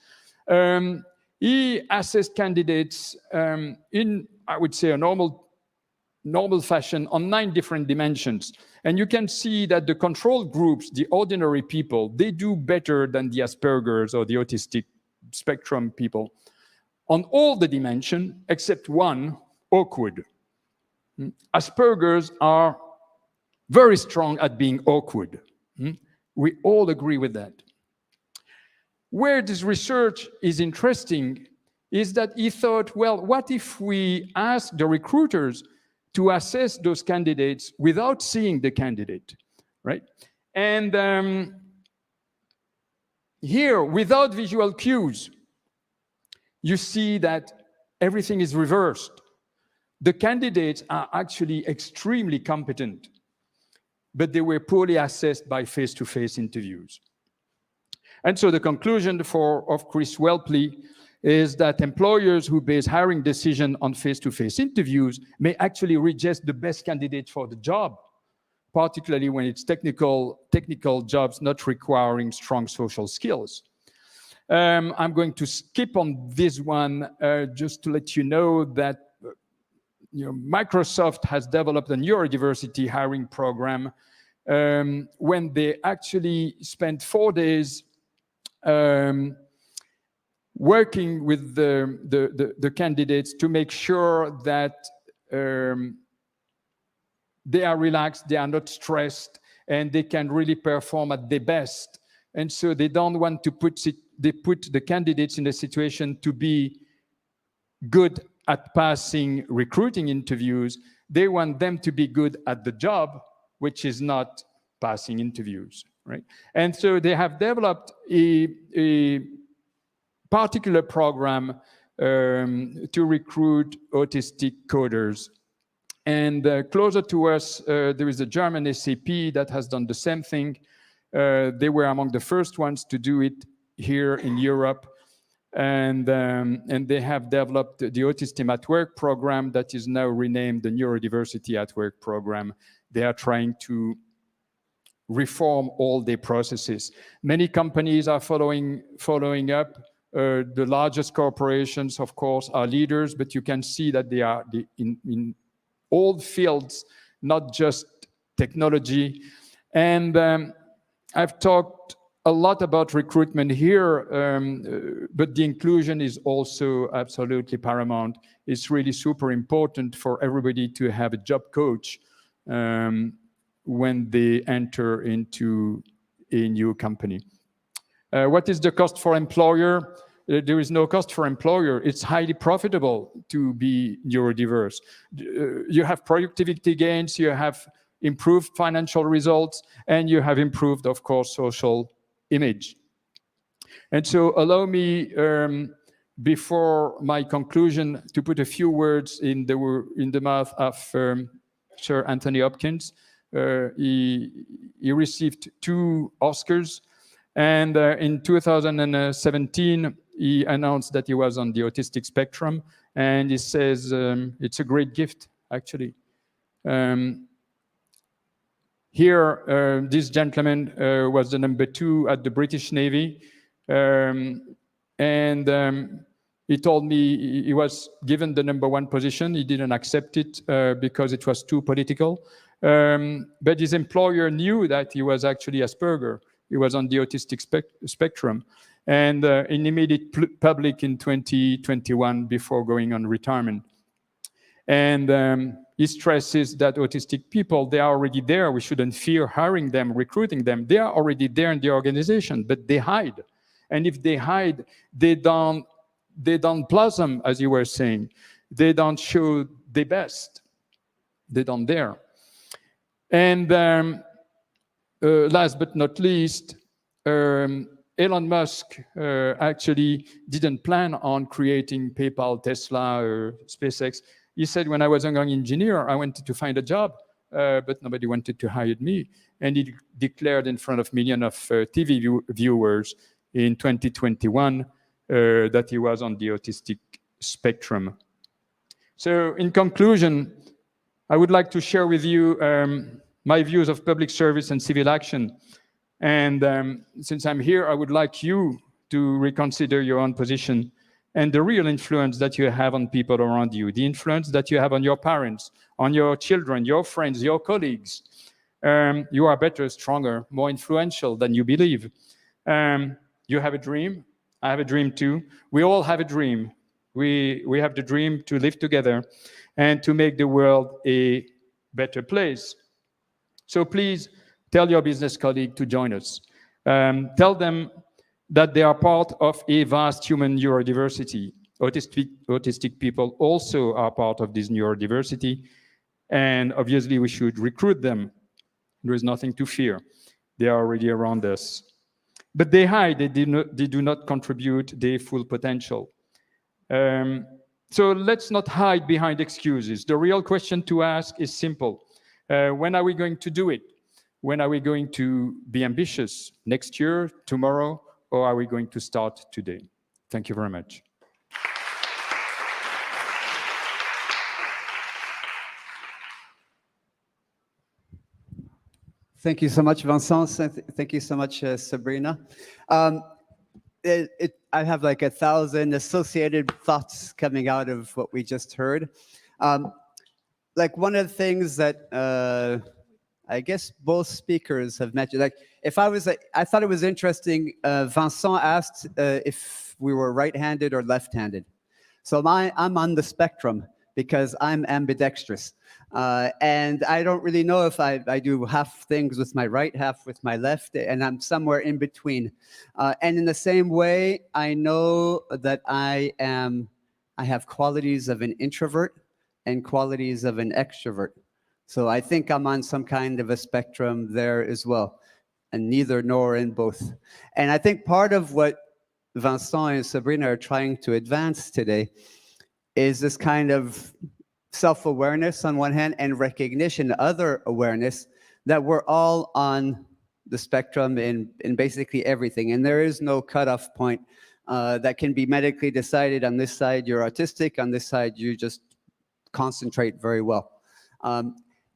He assessed candidates in, I would say, a normal fashion on 9 different dimensions. And you can see that the control groups, the ordinary people, they do better than the Asperger's or the autistic spectrum people on all the dimensions except one, awkward. Asperger's are very strong at being awkward. We all agree with that. Where this research is interesting is that he thought, well, what if we ask the recruiters to assess those candidates without seeing the candidate, right? And here, without visual cues, you see that everything is reversed. The candidates are actually extremely competent, but they were poorly assessed by face-to-face interviews. And so the conclusion of Chris Welpley is that employers who base hiring decision on face-to-face interviews may actually reject the best candidate for the job, particularly when it's technical jobs not requiring strong social skills. I'm going to skip on this one just to let you know that Microsoft has developed a neurodiversity hiring program when they actually spent 4 days working with the candidates to make sure that they are relaxed, they are not stressed, and they can really perform at their best. And so they don't want to put the candidates in a situation to be good at passing recruiting interviews. They want them to be good at the job, which is not passing interviews, right? And so they have developed a particular program to recruit autistic coders. And closer to us, there is a German SAP that has done the same thing. They were among the first ones to do it here in Europe. And they have developed the Autism at Work program that is now renamed the Neurodiversity at Work program. They are trying to reform all their processes. Many companies are following up. The largest corporations, of course, are leaders, but you can see that they are in all fields, not just technology. And I've talked a lot about recruitment here, but the inclusion is also absolutely paramount. It's really super important for everybody to have a job coach when they enter into a new company. What is the cost for employer? There is no cost for employer. It's highly profitable to be neurodiverse. You have productivity gains, you have improved financial results, and you have improved, of course, social image. And so allow me, before my conclusion, to put a few words in the mouth of Sir Anthony Hopkins. He received 2 Oscars, and in 2017, he announced that he was on the autistic spectrum, and he says it's a great gift, actually. Here, this gentleman was the number 2 at the British Navy, and he told me he was given the number 1 position. He didn't accept it because it was too political. But his employer knew that he was actually Asperger. He was on the autistic spectrum. And he made it public in 2021 before going on retirement. And he stresses that autistic people, they are already there. We shouldn't fear hiring them, recruiting them. They are already there in the organization, but they hide. And if they hide, they don't blossom, as you were saying. They don't show their best. They don't dare. And last but not least, Elon Musk actually didn't plan on creating PayPal, Tesla, or SpaceX. He said, when I was a young engineer, I wanted to find a job, but nobody wanted to hire me. And he declared in front of millions of TV viewers in 2021 that he was on the autistic spectrum. So in conclusion, I would like to share with you my views of public service and civil action. And since I'm here, I would like you to reconsider your own position and the real influence that you have on people around you, the influence that you have on your parents, on your children, your friends, your colleagues. You are better, stronger, more influential than you believe. You have a dream. I have a dream too. We all have a dream. We have the dream to live together and to make the world a better place. So please tell your business colleague to join us. Tell them that they are part of a vast human neurodiversity. Autistic people also are part of this neurodiversity. And obviously we should recruit them. There is nothing to fear. They are already around us. But they hide, they do not contribute their full potential. So let's not hide behind excuses. The real question to ask is simple. When are we going to do it? When are we going to be ambitious? Next year, tomorrow, or are we going to start today? Thank you very much.
Thank you so much, Vincent. Thank you so much, Sabrina. I have like 1,000 associated thoughts coming out of what we just heard. Like one of the things that I guess both speakers have mentioned, like, if I thought it was interesting, Vincent asked if we were right-handed or left-handed. So I'm on the spectrum because I'm ambidextrous. And I don't really know if I do half things with my right, half with my left, and I'm somewhere in between. And in the same way, I know that I have qualities of an introvert and qualities of an extrovert. So I think I'm on some kind of a spectrum there as well, and neither nor in both. And I think part of what Vincent and Sabrina are trying to advance today is this kind of self-awareness on one hand and recognition, other awareness, that we're all on the spectrum in basically everything. And there is no cutoff point that can be medically decided. On this side, you're autistic. On this side, you just concentrate very well.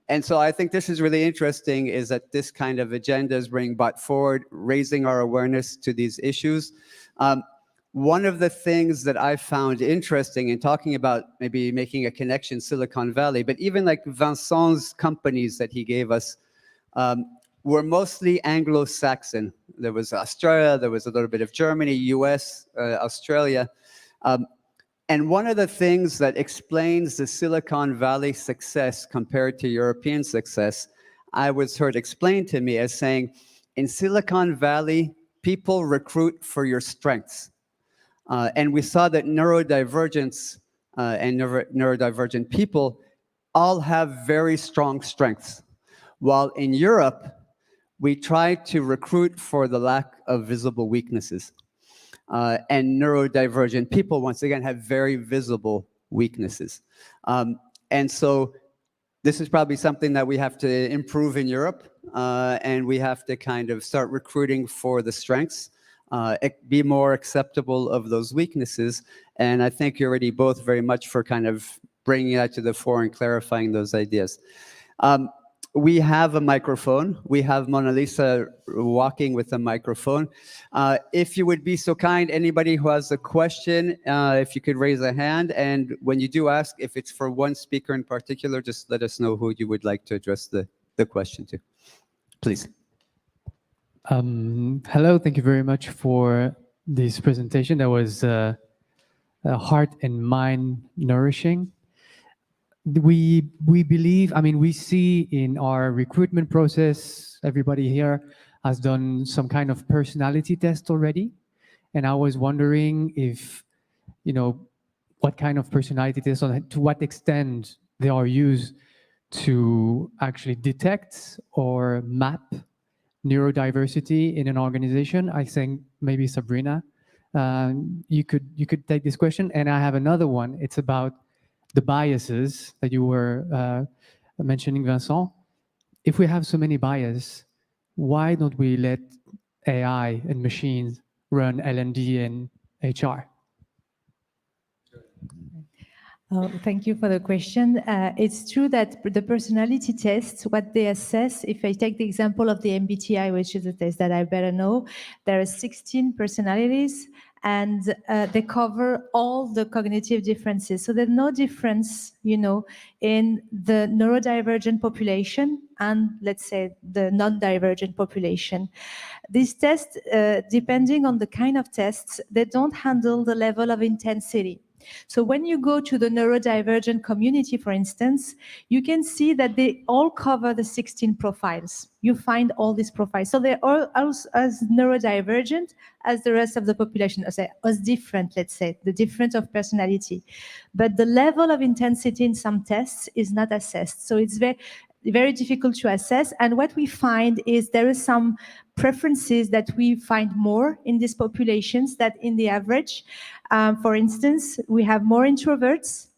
And so I think this is really interesting, is that this kind of agenda is being brought forward, raising our awareness to these issues. One of the things that I found interesting in talking about maybe making a connection Silicon Valley, but even like Vincent's companies that he gave us, were mostly Anglo-Saxon. There was Australia, there was a little bit of Germany, US, Australia. And one of the things that explains the Silicon Valley success compared to European success, I was heard explained to me as saying, in Silicon Valley, people recruit for your strengths. And we saw that neurodivergence and neurodivergent people all have very strong strengths. While in Europe, we try to recruit for the lack of visible weaknesses. And neurodivergent people, once again, have very visible weaknesses. And so this is probably something that we have to improve in Europe, and we have to kind of start recruiting for the strengths, be more acceptable of those weaknesses. And I thank you already both very much for kind of bringing that to the fore and clarifying those ideas. We have a microphone. We have Mona Lisa walking with a microphone. If you would be so kind, anybody who has a question, if you could raise a hand. And when you do ask, if it's for one speaker in particular, just let us know who you would like to address the question to. Please.
Hello, thank you very much for this presentation. That was heart and mind nourishing. We believe, I mean, we see in our recruitment process, everybody here has done some kind of personality test already. And I was wondering if, you know, what kind of personality tests, to what extent they are used to actually detect or map neurodiversity in an organization. I think maybe Sabrina, you could take this question. And I have another one. It's about the biases that you were mentioning, Vincent. If we have so many biases, why don't we let AI and machines run L&D and HR?
Thank you for the question. It's true that the personality tests, what they assess, if I take the example of the MBTI, which is a test that I better know, there are 16 personalities, and they cover all the cognitive differences. So there's no difference, you know, in the neurodivergent population and, let's say, the non-divergent population. These tests, depending on the kind of tests, they don't handle the level of intensity. So when you go to the neurodivergent community, for instance, you can see that they all cover the 16 profiles. You find all these profiles. So they're all as neurodivergent as the rest of the population, as different, let's say, the difference of personality. But the level of intensity in some tests is not assessed. So it's very difficult to assess. And what we find is there is some preferences that we find more in these populations than in the average. For instance, we have more introverts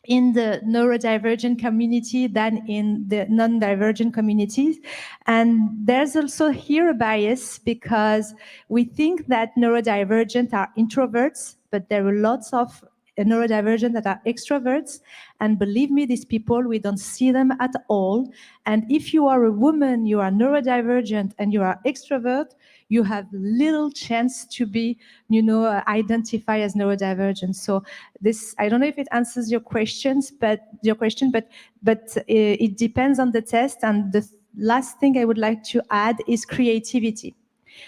in the neurodivergent community than in the non-divergent communities. And there's also here a bias because we think that neurodivergent are introverts, but there are lots of neurodivergent that are extroverts. And believe me, these people, we don't see them at all. And if you are a woman, you are neurodivergent and you are extrovert, you have little chance to be, you know, identified as neurodivergent. So this, I don't know if it answers your question, but it depends on the test. And last thing I would like to add is creativity.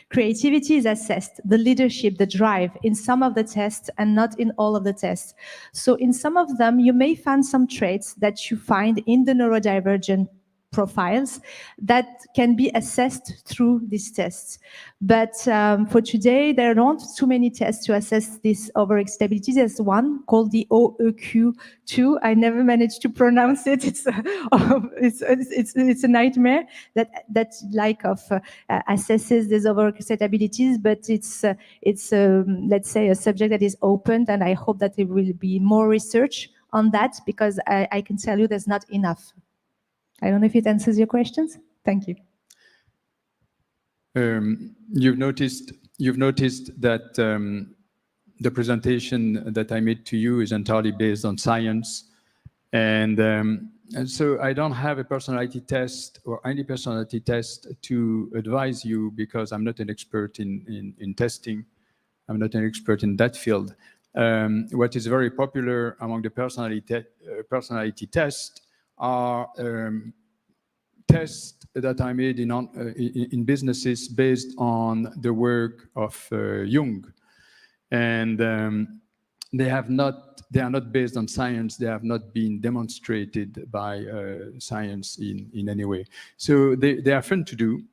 Creativity is assessed, the leadership, the drive, in some of the tests and not in all of the tests. So in some of them, you may find some traits that you find in the neurodivergent profiles that can be assessed through these tests. But for today, there aren't too many tests to assess this overexcitability. There's one called the OEQ2. I never managed to pronounce it. It's a nightmare that assesses these overexcitabilities, but it's let's say a subject that is open, and I hope that there will be more research on that, because I can tell you there's not enough. I don't know if it answers your questions. Thank you.
You've noticed that the presentation that I made to you is entirely based on science, and so I don't have a personality test or any personality test to advise you, because I'm not an expert in testing. I'm not an expert in that field. What is very popular among the personality tests are tests that I made in businesses based on the work of Jung, and they are not based on science. They have not been demonstrated by science in any way. So they are fun to do.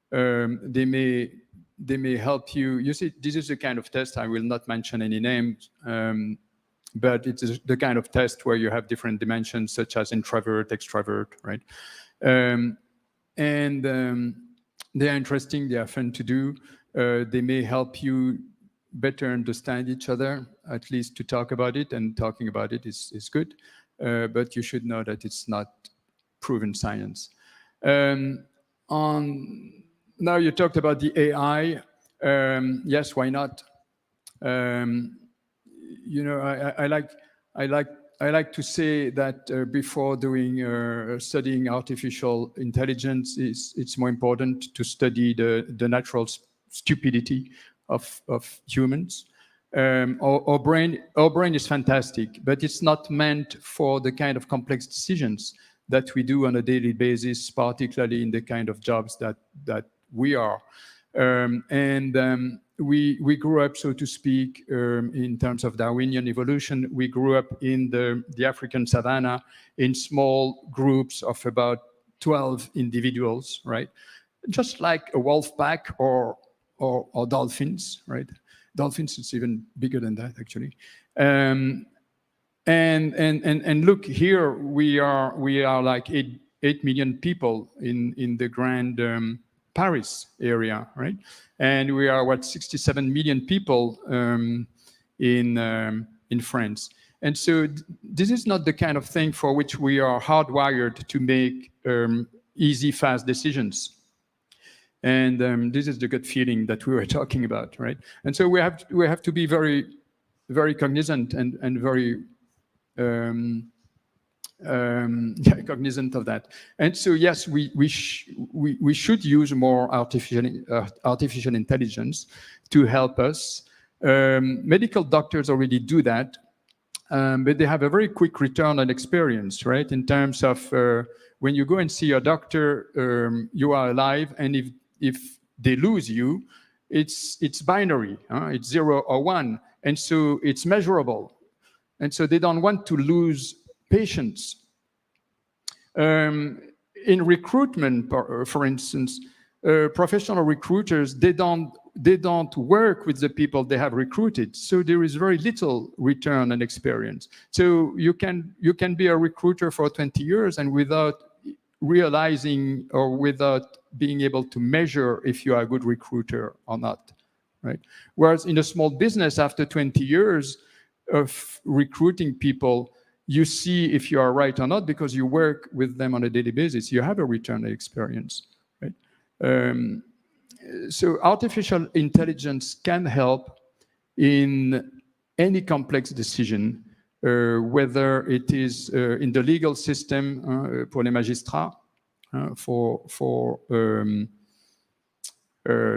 They may help you. You see, this is the kind of test. I will not mention any names. But it's the kind of test where you have different dimensions, such as introvert, extrovert, right? They are interesting, they are fun to do. They may help you better understand each other, at least to talk about it, and talking about it is good. But you should know that it's not proven science. Now you talked about the AI. Yes, why not? You know, I like to say that before studying artificial intelligence, it's more important to study the natural stupidity of humans. Our brain is fantastic, but it's not meant for the kind of complex decisions that we do on a daily basis, particularly in the kind of jobs that we are. We grew up, so to speak, in terms of Darwinian evolution. We grew up in the African savannah in small groups of about 12 individuals, right? Just like a wolf pack or dolphins, right? Dolphins, it's even bigger than that, actually. And look, here we are like 8 million people in the grand Paris area, right? And we are 67 million people in France. And so this is not the kind of thing for which we are hardwired to make easy, fast decisions. And this is the gut feeling that we were talking about, right? And so we have to be very, very cognizant and very cognizant of that. And so yes, we should use more artificial intelligence to help us. Medical doctors already do that, but they have a very quick return on experience, right? In terms of when you go and see your doctor, you are alive, and if they lose you, it's binary, it's 0 or 1, and so it's measurable, and so they don't want to lose patients. In recruitment, for instance, professional recruiters, they don't work with the people they have recruited, so there is very little return on experience. So you can be a recruiter for 20 years and without realizing or without being able to measure if you are a good recruiter or not, right? Whereas in a small business, after 20 years of recruiting people, you see if you are right or not because you work with them on a daily basis. You have a return on experience, right? So artificial intelligence can help in any complex decision, whether it is in the legal system pour les magistrats, for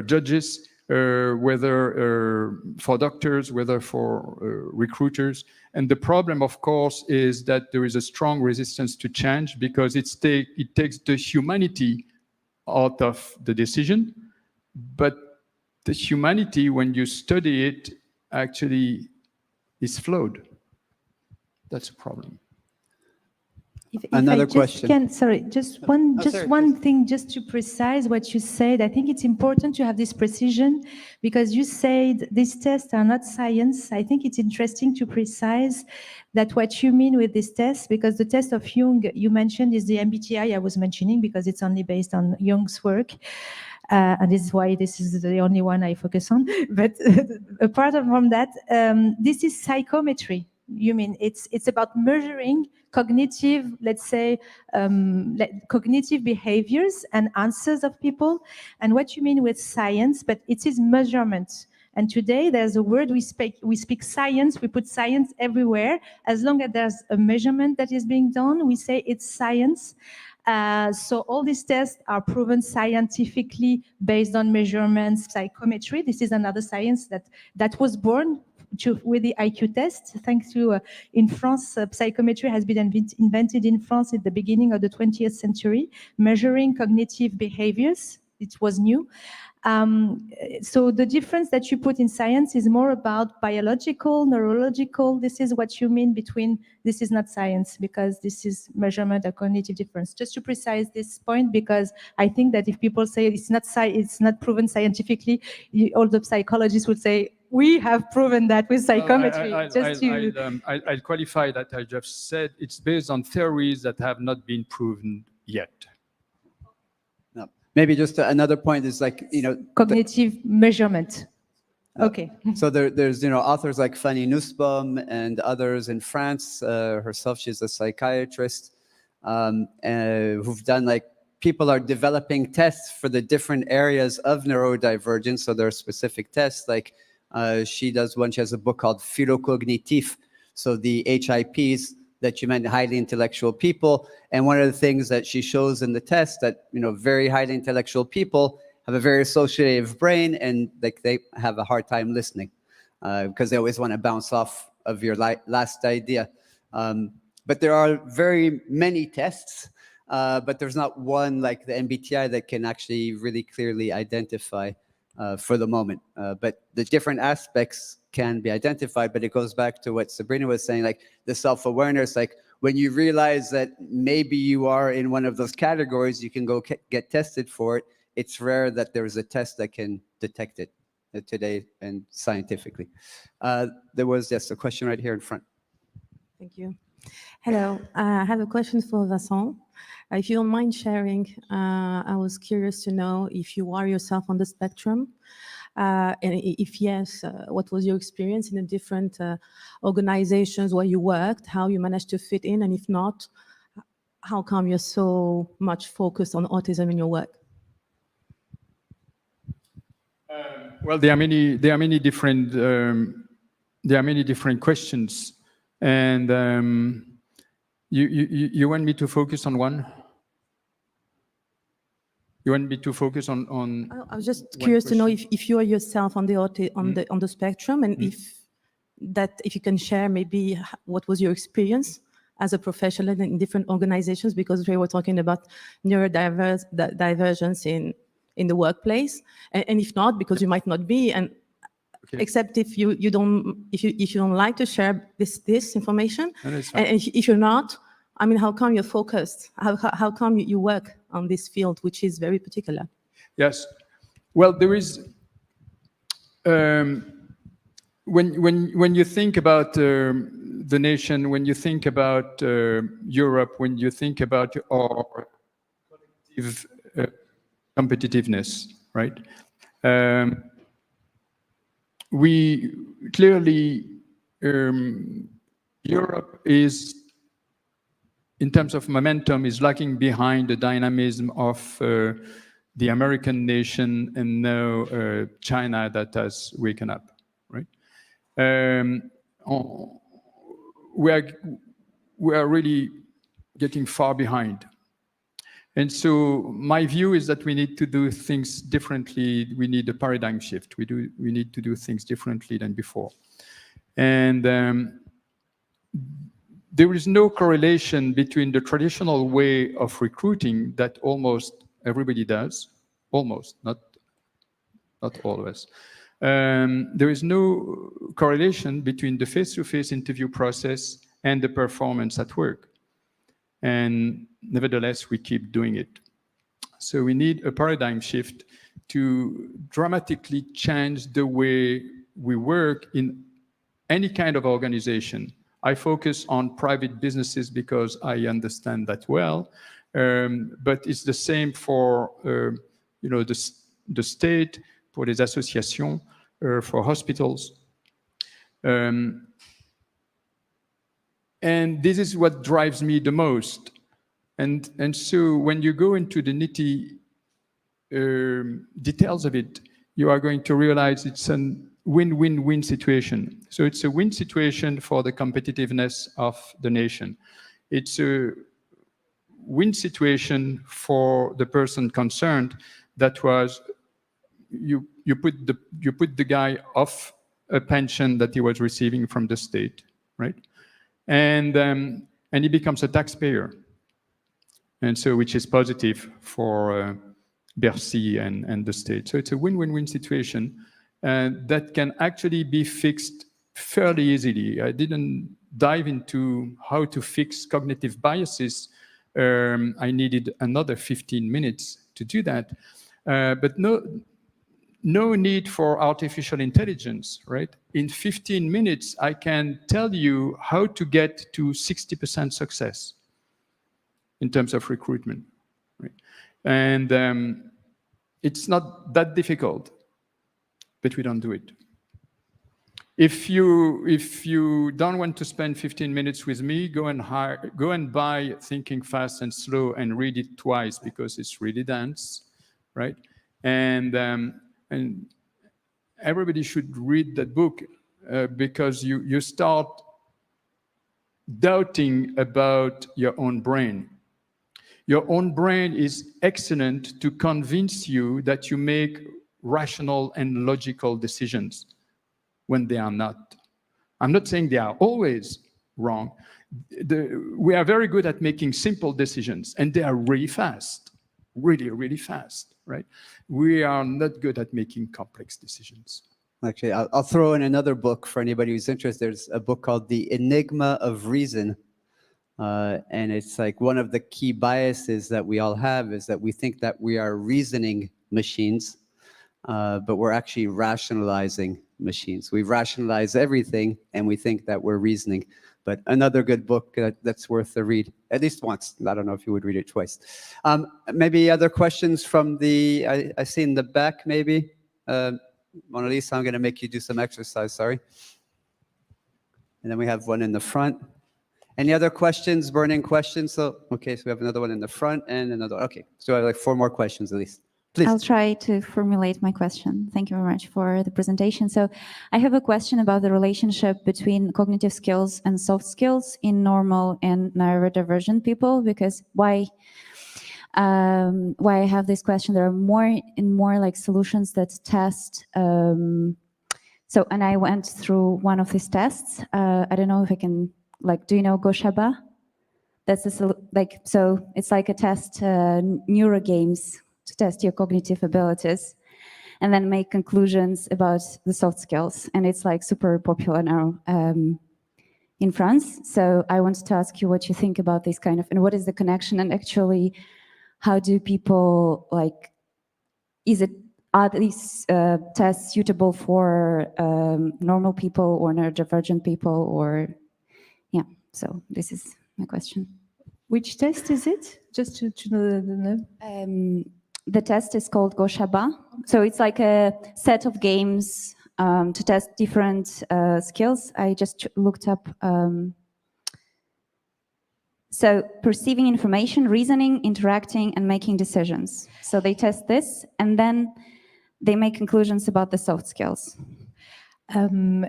judges, whether for doctors, whether for recruiters. And the problem, of course, is that there is a strong resistance to change because it takes the humanity out of the decision, but the humanity, when you study it, actually is flawed. That's a problem.
Another question.
Sorry, just one thing, just to precise what you said. I think it's important to have this precision, because you said these tests are not science. I think it's interesting to precise that what you mean with this test, because the test of Jung you mentioned is the MBTI I was mentioning, because it's only based on Jung's work. And this is why this is the only one I focus on. But apart from that, this is psychometry. You mean it's about measuring cognitive, let's say, cognitive behaviors and answers of people. And what you mean with science, but it is measurement. And today there's a word we speak science, we put science everywhere. As long as there's a measurement that is being done, we say it's science. So all these tests are proven scientifically based on measurements, psychometry. This is another science that was born with the IQ test. Thanks to, in France, psychometry has been invented in France at the beginning of the 20th century, measuring cognitive behaviors. It was new. So the difference that you put in science is more about biological, neurological. This is what you mean between, this is not science, because this is measurement of cognitive difference. Just to precise this point, because I think that if people say it's not proven scientifically, all the psychologists would say, we have proven that with psychometry.
I'll qualify that I just said. It's based on theories that have not been proven yet.
No. Maybe just another point is like,
cognitive measurement. Okay.
So there's, authors like Fanny Nussbaum and others in France. Herself, she's a psychiatrist, who've done like, people are developing tests for the different areas of neurodivergence. So there are specific tests like, she does one, she has a book called Philocognitif. So the HIPs that you meant, highly intellectual people. And one of the things that she shows in the test that, very highly intellectual people have a very associative brain, and like they have a hard time listening because they always want to bounce off of your last idea. But there are very many tests, but there's not one like the MBTI that can actually really clearly identify for the moment. But the different aspects can be identified, but it goes back to what Sabrina was saying, like the self-awareness, like when you realize that maybe you are in one of those categories, you can go get tested for it. It's rare that there's a test that can detect it today and scientifically. There was just a question right here in front.
Thank you. Hello, I have a question for Vincent. If you don't mind sharing, I was curious to know if you are yourself on the spectrum, and if yes, what was your experience in the different organizations where you worked, how you managed to fit in, and if not, how come you're so much focused on autism in your work?
Well, there are many different questions, and you want me to focus on one? You want me to focus on
I was just curious to know if you are yourself on the spectrum, and if you can share maybe what was your experience as a professional in different organizations, because we were talking about neurodivergence in the workplace, and if not, because you might not be, and okay. Except if you don't like to share this information, and if you're not, I mean, how come you're focused? How come you work on this field, which is very particular?
Yes, well, there is when you think about the nation, when you think about Europe, when you think about our collective competitiveness, right? We clearly, Europe is, in terms of momentum, is lagging behind the dynamism of the American nation and now China that has waken up, right? We are really getting far behind. And so my view is that we need to do things differently. We need a paradigm shift. We need to do things differently than before. And there is no correlation between the traditional way of recruiting that almost Everybody does, almost, not always. There is no correlation between the face-to-face interview process and the performance at work. And nevertheless, we keep doing it. So we need a paradigm shift to dramatically change the way we work in any kind of organization. I focus on private businesses because I understand that well, but it's the same for the state, for les associations, for hospitals. And this is what drives me the most. And so when you go into the nitty details of it, you are going to realize it's a win-win-win situation. So it's a win situation for the competitiveness of the nation. It's a win situation for the person concerned. That was you put the guy off a pension that he was receiving from the state, right? And he becomes a taxpayer. And so, which is positive for Bercy and the state. So it's a win-win-win situation that can actually be fixed fairly easily. I didn't dive into how to fix cognitive biases. I needed another 15 minutes to do that. But no need for artificial intelligence, right? In 15 minutes, I can tell you how to get to 60% success in terms of recruitment, right? And it's not that difficult, but we don't do it. If you don't want to spend 15 minutes with me, go and buy Thinking Fast and Slow and read it twice because it's really dense, right? And everybody should read that book because you start doubting about your own brain. Your own brain is excellent to convince you that you make rational and logical decisions when they are not. I'm not saying they are always wrong. We are very good at making simple decisions, and they are really fast, really, really fast, right? We are not good at making complex decisions.
Actually, I'll throw in another book for anybody who's interested. There's a book called The Enigma of Reason. And it's like one of the key biases that we all have is that we think that we are reasoning machines, but we're actually rationalizing machines. We rationalize everything and we think that we're reasoning. But another good book that's worth a read, at least once. I don't know if you would read it twice. Maybe other questions from I see in the back, maybe. Mona Lisa, I'm going to make you do some exercise, sorry. And then we have one in the front. Any other questions, burning questions? So, okay, so we have another one in the front and another, okay. So I have like 4 more questions at least. Please.
I'll try to formulate my question. Thank you very much for the presentation. So I have a question about the relationship between cognitive skills and soft skills in normal and neurodivergent people, because why I have this question, there are more like solutions that test. And I went through one of these tests. I don't know if I can, do you know Goshaba? That's so it's like a test, neuro games to test your cognitive abilities and then make conclusions about the soft skills. And it's like super popular now in France. So I wanted to ask you what you think about this kind of, and what is the connection, and actually how do people are these tests suitable for normal people or neurodivergent people, or, yeah, so this is my question.
Which test is it? Just to know the name.
The test is called Goshaba. So it's like a set of games to test different skills. I just looked up. So perceiving information, reasoning, interacting, and making decisions. So they test this, and then they make conclusions about the soft skills.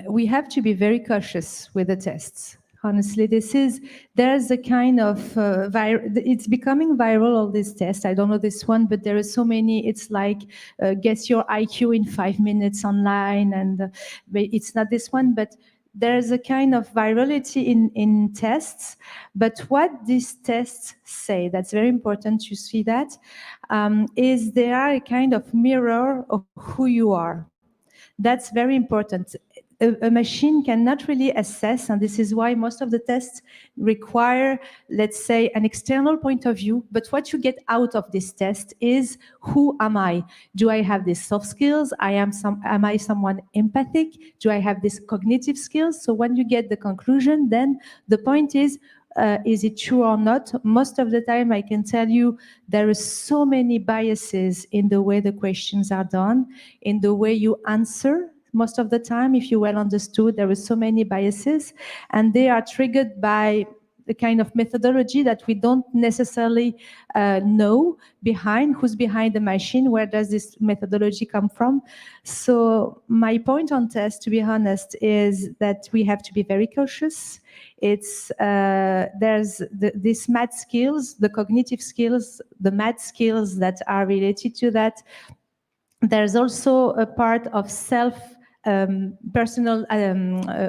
We have to be very cautious with the tests. Honestly, there's a kind of, it's becoming viral, all these tests. I don't know this one, but there are so many. It's like, guess your IQ in 5 minutes online, and it's not this one, but there's a kind of virality in tests, but what these tests say, that's very important to see that, is they are a kind of mirror of who you are. That's very important. A machine cannot really assess, and this is why most of the tests require, let's say, an external point of view. But what you get out of this test is, who am I? Do I have these soft skills? Am I someone empathic? Do I have these cognitive skills? So when you get the conclusion, then the point is it true or not? Most of the time, I can tell you there are so many biases in the way the questions are done, in the way you answer. Most of the time, if you well understood, there are so many biases, and they are triggered by the kind of methodology that we don't necessarily know who's behind the machine, where does this methodology come from. So my point on tests, to be honest, is that we have to be very cautious. It's there's these math skills, the cognitive skills, the math skills that are related to that. There's also a part of personal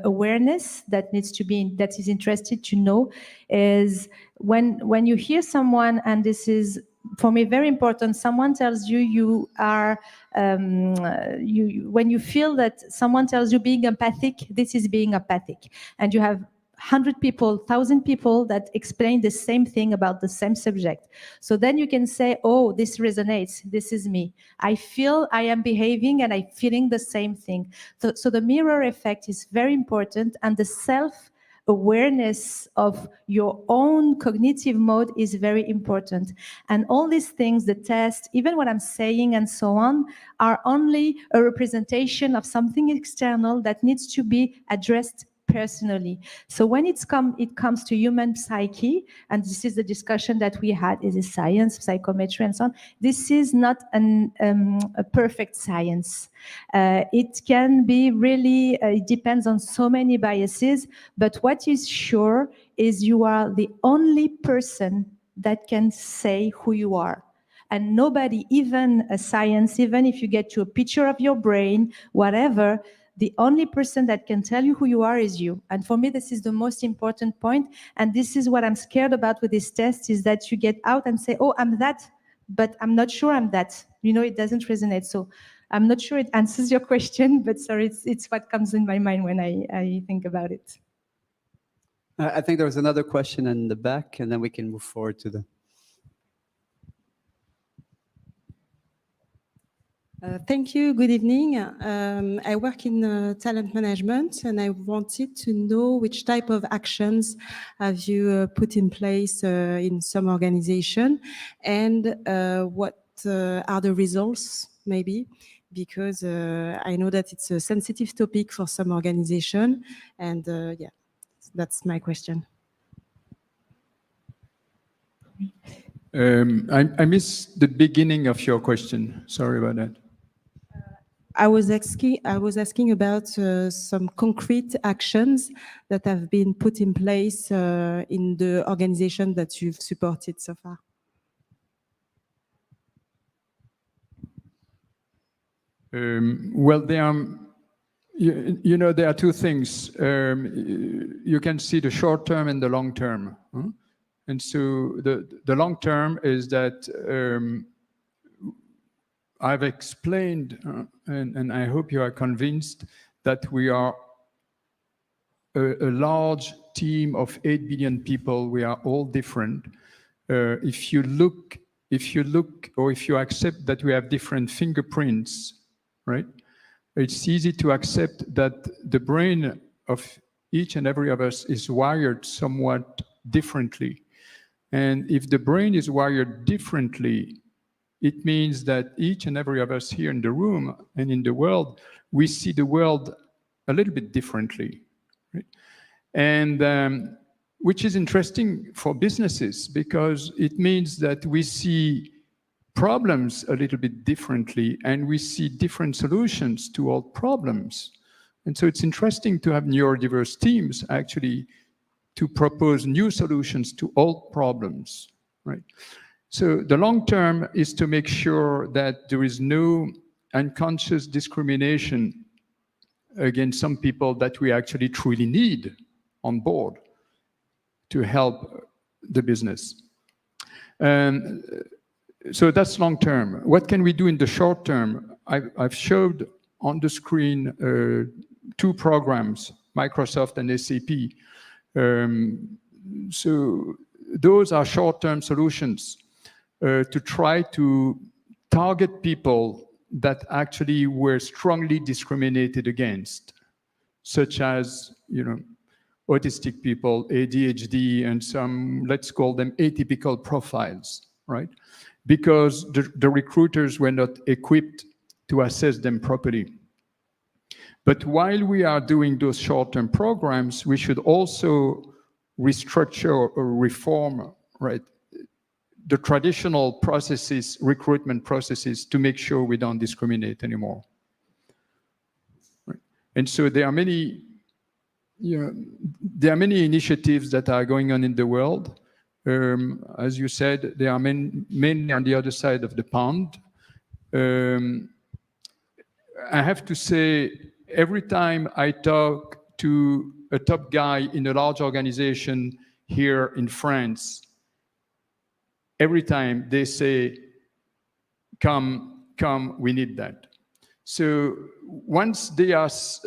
awareness that is interested to know, is when you hear someone, and this is for me very important, someone tells you are when you feel that someone tells you being empathic, this is being empathic, and you have 100 people, 1,000 people that explain the same thing about the same subject. So then you can say, oh, this resonates, this is me. I feel I am behaving and I'm feeling the same thing. So the mirror effect is very important, and the self-awareness of your own cognitive mode is very important. And all these things, the test, even what I'm saying and so on, are only a representation of something external that needs to be addressed personally. So when it comes to human psyche, and this is the discussion that we had, is it science, psychometry, and so on, this is not a perfect science. It can be really, it depends on so many biases, but what is sure is you are the only person that can say who you are. And nobody, even a science, even if you get to a picture of your brain, whatever, the only person that can tell you who you are is you. And for me, this is the most important point. And this is what I'm scared about with this test, is that you get out and say, oh, I'm that, but I'm not sure I'm that. You know, it doesn't resonate. So I'm not sure it answers your question, but sorry, it's what comes in my mind when I think about it.
I think there was another question in the back, and then we can move forward to the...
Thank you. Good evening. I work in talent management, and I wanted to know which type of actions have you put in place in some organization, and what are the results, maybe, because I know that it's a sensitive topic for some organization, and yeah, that's my question.
I missed the beginning of your question. Sorry about that.
I was asking about some concrete actions that have been put in place in the organization that you've supported so far.
Well, there are, you know, there are two things. You can see the short term and the long term. Huh? And so the long term is that I've explained, and I hope you are convinced, that we are a large team of 8 billion people. We are all different. If you look, or if you accept that we have different fingerprints, right? It's easy to accept that the brain of each and every of us is wired somewhat differently. And if the brain is wired differently, it means that each and every of us here in the room and in the world, we see the world a little bit differently. Right? And which is interesting for businesses, because it means that we see problems a little bit differently, and we see different solutions to all problems. And so it's interesting to have neurodiverse teams actually to propose new solutions to all problems, right? So the long term is to make sure that there is no unconscious discrimination against some people that we actually truly need on board to help the business. So that's long term. What can we do in the short term? I've showed on the screen 2 programs, Microsoft and SAP. So those are short-term solutions to try to target people that actually were strongly discriminated against, such as, autistic people, ADHD, and some, let's call them atypical profiles, right? Because the recruiters were not equipped to assess them properly. But while we are doing those short-term programs, we should also restructure or reform, right, the traditional processes, recruitment processes, to make sure we don't discriminate anymore. Right? And so there are many, there are many initiatives that are going on in the world. As you said, they are mainly on the other side of the pond. I have to say, every time I talk to a top guy in a large organization here in France, every time they say, come, we need that. So once there is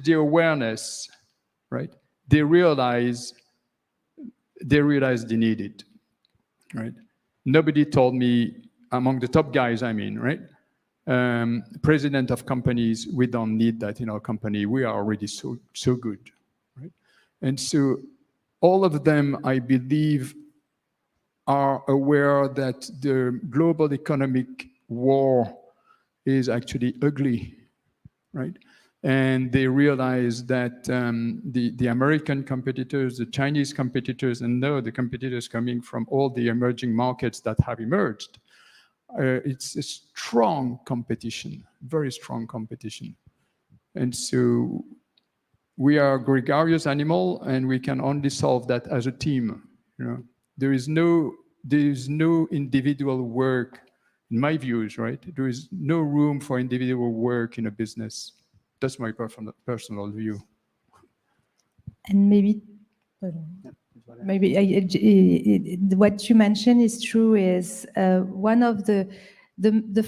the awareness, right, they realize they need it, right? Nobody told me, among the top guys, I mean, right? President of companies, we don't need that in our company. We are already so good, right? And so all of them, I believe, are aware that the global economic war is actually ugly, right? And they realize that the American competitors, the Chinese competitors, and now the competitors coming from all the emerging markets that have emerged, it's a strong competition, very strong competition. And so we are a gregarious animal, and we can only solve that as a team. There is no individual work, in my views, right? There is no room for individual work in a business. That's my personal view.
And maybe what you mentioned is true. Is one of the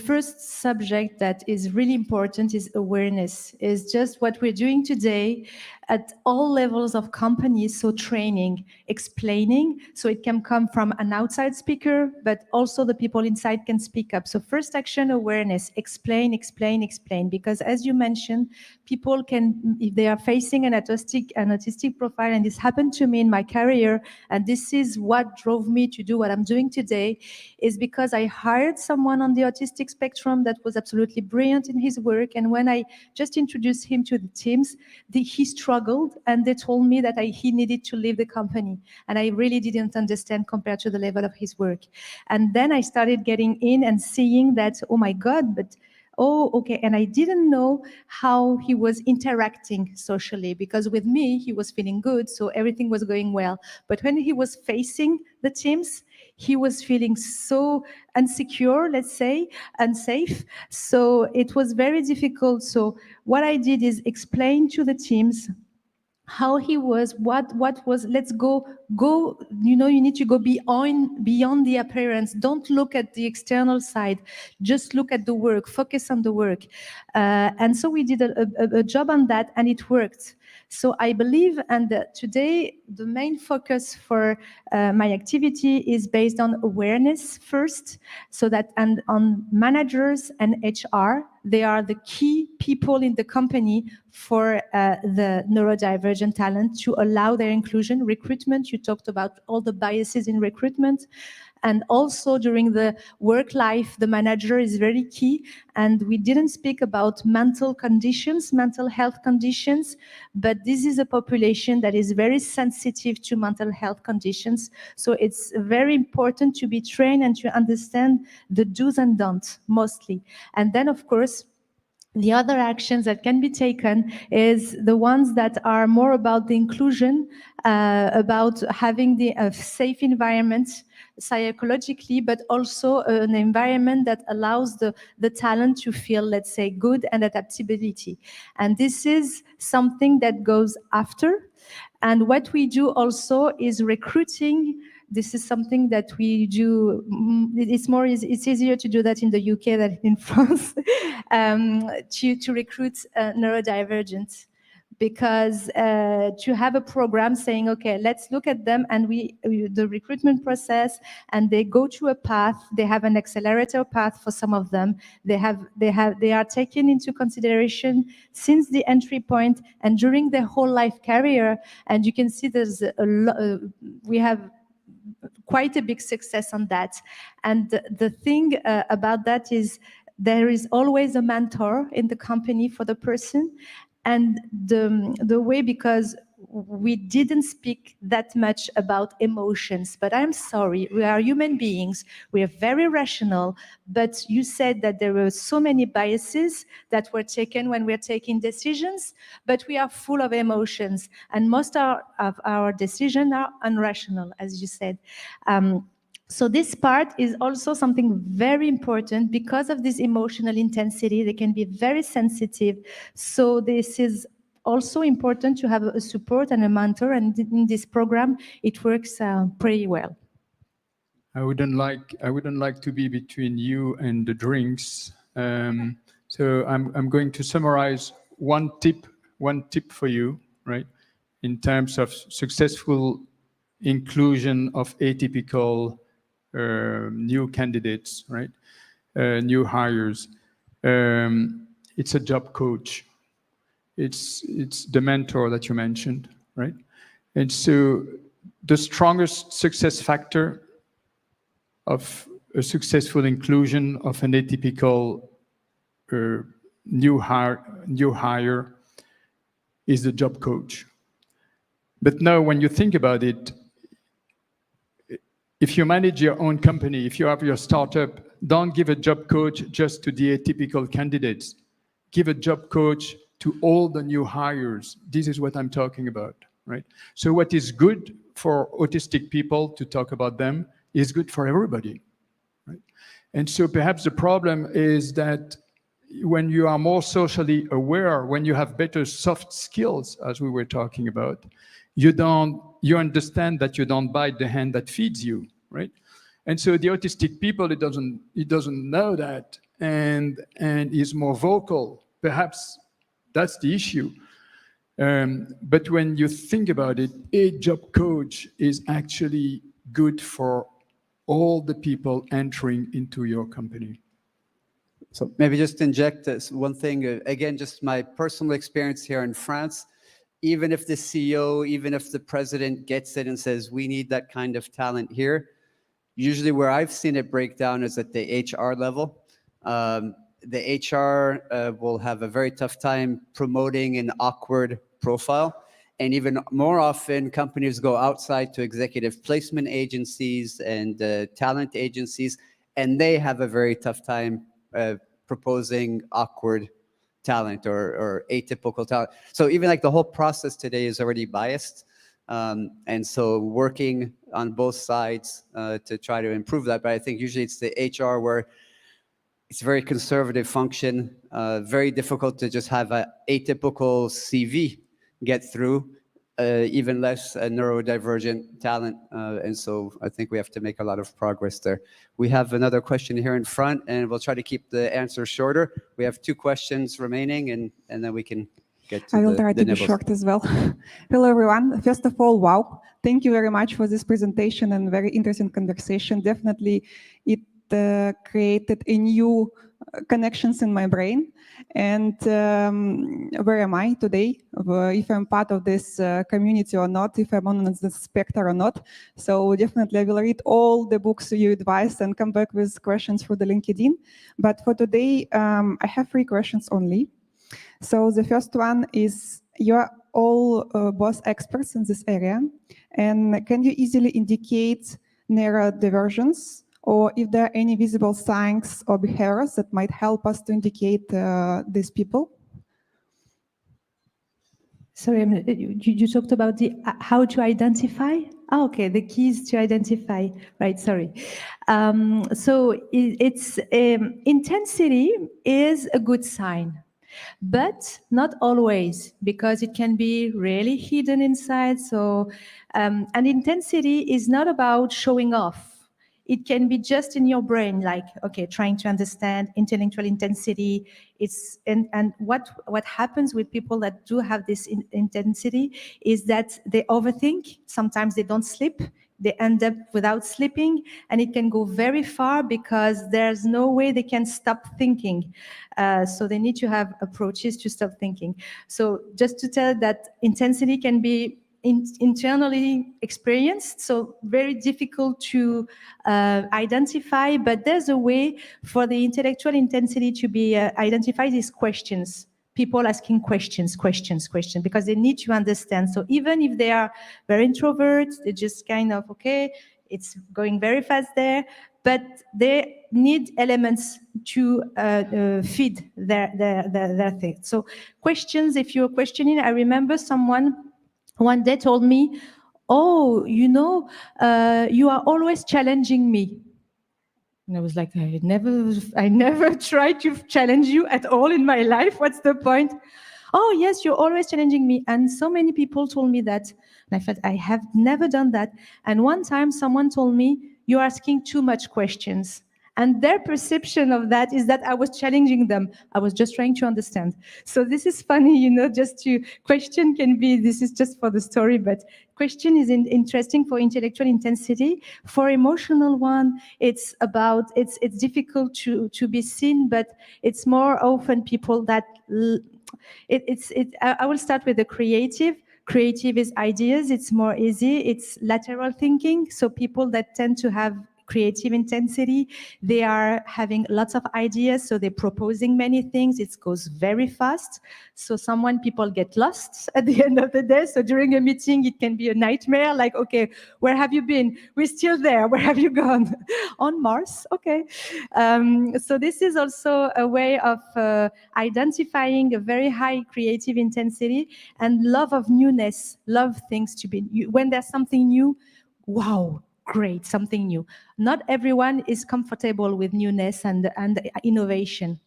first subject that is really important is awareness. Is just what we're doing today at all levels of companies. So training, explaining, so it can come from an outside speaker, but also the people inside can speak up. So first action, awareness, explain, because as you mentioned, people can, if they are facing an autistic profile, and this happened to me in my career, and this is what drove me to do what I'm doing today, is because I hired someone on the autistic spectrum that was absolutely brilliant in his work, and when I just introduced him to the teams, he struggled, and they told me that he needed to leave the company, and I really didn't understand compared to the level of his work. And then I started getting in and seeing that, oh my God, but oh, okay. And I didn't know how he was interacting socially, because with me, he was feeling good, so everything was going well. But when he was facing the teams, he was feeling so insecure, let's say, unsafe. So it was very difficult. So what I did is explain to the teams how he was, what was, let's go, you need to go beyond the appearance. Don't look at the external side, just look at the work, focus on the work. And so we did a job on that, and it worked. So I believe, and today the main focus for my activity is based on awareness first, so that, and on managers and HR, they are the key people in the company for the neurodivergent talent, to allow their inclusion. Recruitment, you talked about all the biases in recruitment. And also during the work life, the manager is very key. And we didn't speak about mental health conditions, but this is a population that is very sensitive to mental health conditions. So it's very important to be trained and to understand the do's and don'ts mostly. And then, of course, The other actions that can be taken is the ones that are more about the inclusion, about having a safe environment psychologically, but also an environment that allows the talent to feel, let's say, good and adaptability. And this is something that goes after. And what we do also is recruiting. This is something that we do. It's easier to do that in the UK than in France, to recruit neurodivergent, because to have a program saying, okay, let's look at them, and the recruitment process, and they go to a path. They have an accelerator path for some of them. They are taken into consideration since the entry point and during their whole life career. And you can see there's we have quite a big success on that. And the thing about that is there is always a mentor in the company for the person. And the way, because we didn't speak that much about emotions, but I'm sorry, we are human beings, we are very rational, but you said that there were so many biases that were taken when we're taking decisions, but we are full of emotions, and most of our decisions are irrational, as you said. So this part is also something very important because of this emotional intensity. They can be very sensitive. So this is also important to have a support and a mentor. And in this program, it works pretty well.
I wouldn't like to be between you and the drinks. So I'm going to summarize one tip for you, right? In terms of successful inclusion of atypical new candidates, right? New hires. It's a job coach. It's the mentor that you mentioned, right? And so the strongest success factor of a successful inclusion of an atypical new hire is the job coach. But now, when you think about it, if you manage your own company, if you have your startup, don't give a job coach just to the atypical candidates. Give a job coach to all the new hires. This is what I'm talking about, right? So what is good for autistic people, to talk about them, is good for everybody, right? And so perhaps the problem is that when you are more socially aware, when you have better soft skills, as we were talking about, you understand that you don't bite the hand that feeds you, right? And so the autistic people, it doesn't know that, and is more vocal. Perhaps that's the issue. But when you think about it, a job coach is actually good for all the people entering into your company.
So maybe just inject this one thing, again, just my personal experience here in France. Even if the CEO, even if the president gets it and says, we need that kind of talent here, usually where I've seen it break down is at the HR level. The HR will have a very tough time promoting an awkward profile. And even more often, companies go outside to executive placement agencies and talent agencies, and they have a very tough time proposing awkward talent or atypical talent. So even like the whole process today is already biased. And so working on both sides to try to improve that. But I think usually it's the HR where it's a very conservative function, very difficult to just have an atypical CV get through, even less neurodivergent talent. And so I think we have to make a lot of progress there. We have another question here in front, and we'll try to keep the answer shorter. We have 2 questions remaining, and then we can get to
I will try to be short as well. Hello, everyone. First of all, wow. Thank you very much for this presentation and very interesting conversation. Definitely, it created a new connections in my brain. And where am I today? If I'm part of this community or not, if I'm on the spectrum or not. So definitely I will read all the books you advised and come back with questions for the LinkedIn. But for today, I have 3 questions only. So the first one is, you're all both experts in this area. And can you easily indicate neurodivergence or if there are any visible signs or behaviors that might help us to indicate these people?
Sorry, you talked about the how to identify. Oh, okay, the keys to identify. Right. Sorry. So it's intensity is a good sign, but not always, because it can be really hidden inside. So, and intensity is not about showing off. It can be just in your brain, like, okay, trying to understand intellectual intensity. And what happens with people that do have this intensity is that they overthink. Sometimes they don't sleep. They end up without sleeping, and it can go very far because there's no way they can stop thinking. So they need to have approaches to stop thinking. So just to tell that intensity can be internally experienced, so very difficult to identify, but there's a way for the intellectual intensity to be identified as questions. People asking questions, because they need to understand. So even if they are very introverts, they just kind of, okay, it's going very fast there, but they need elements to feed their thing. So questions, if you're questioning, I remember someone one day told me, oh, you are always challenging me. And I was like, I never tried to challenge you at all in my life. What's the point? Oh, yes, you're always challenging me. And so many people told me that. And I felt I have never done that. And one time someone told me, you're asking too much questions. And their perception of that is that I was challenging them. I was just trying to understand. So this is funny, just to question can be, this is just for the story, but question is interesting for intellectual intensity. For emotional one, it's difficult to be seen, but it's more often people that, I will start with the creative. Creative is ideas, it's more easy, it's lateral thinking. So people that tend to have creative intensity, they are having lots of ideas, so they're proposing many things. It goes very fast. So people get lost at the end of the day. So during a meeting, it can be a nightmare, like, okay, where have you been? We're still there. Where have you gone? On Mars, okay. So this is also a way of identifying a very high creative intensity and love of newness, love things to be, when there's something new, wow, great, something new. Not everyone is comfortable with newness and innovation.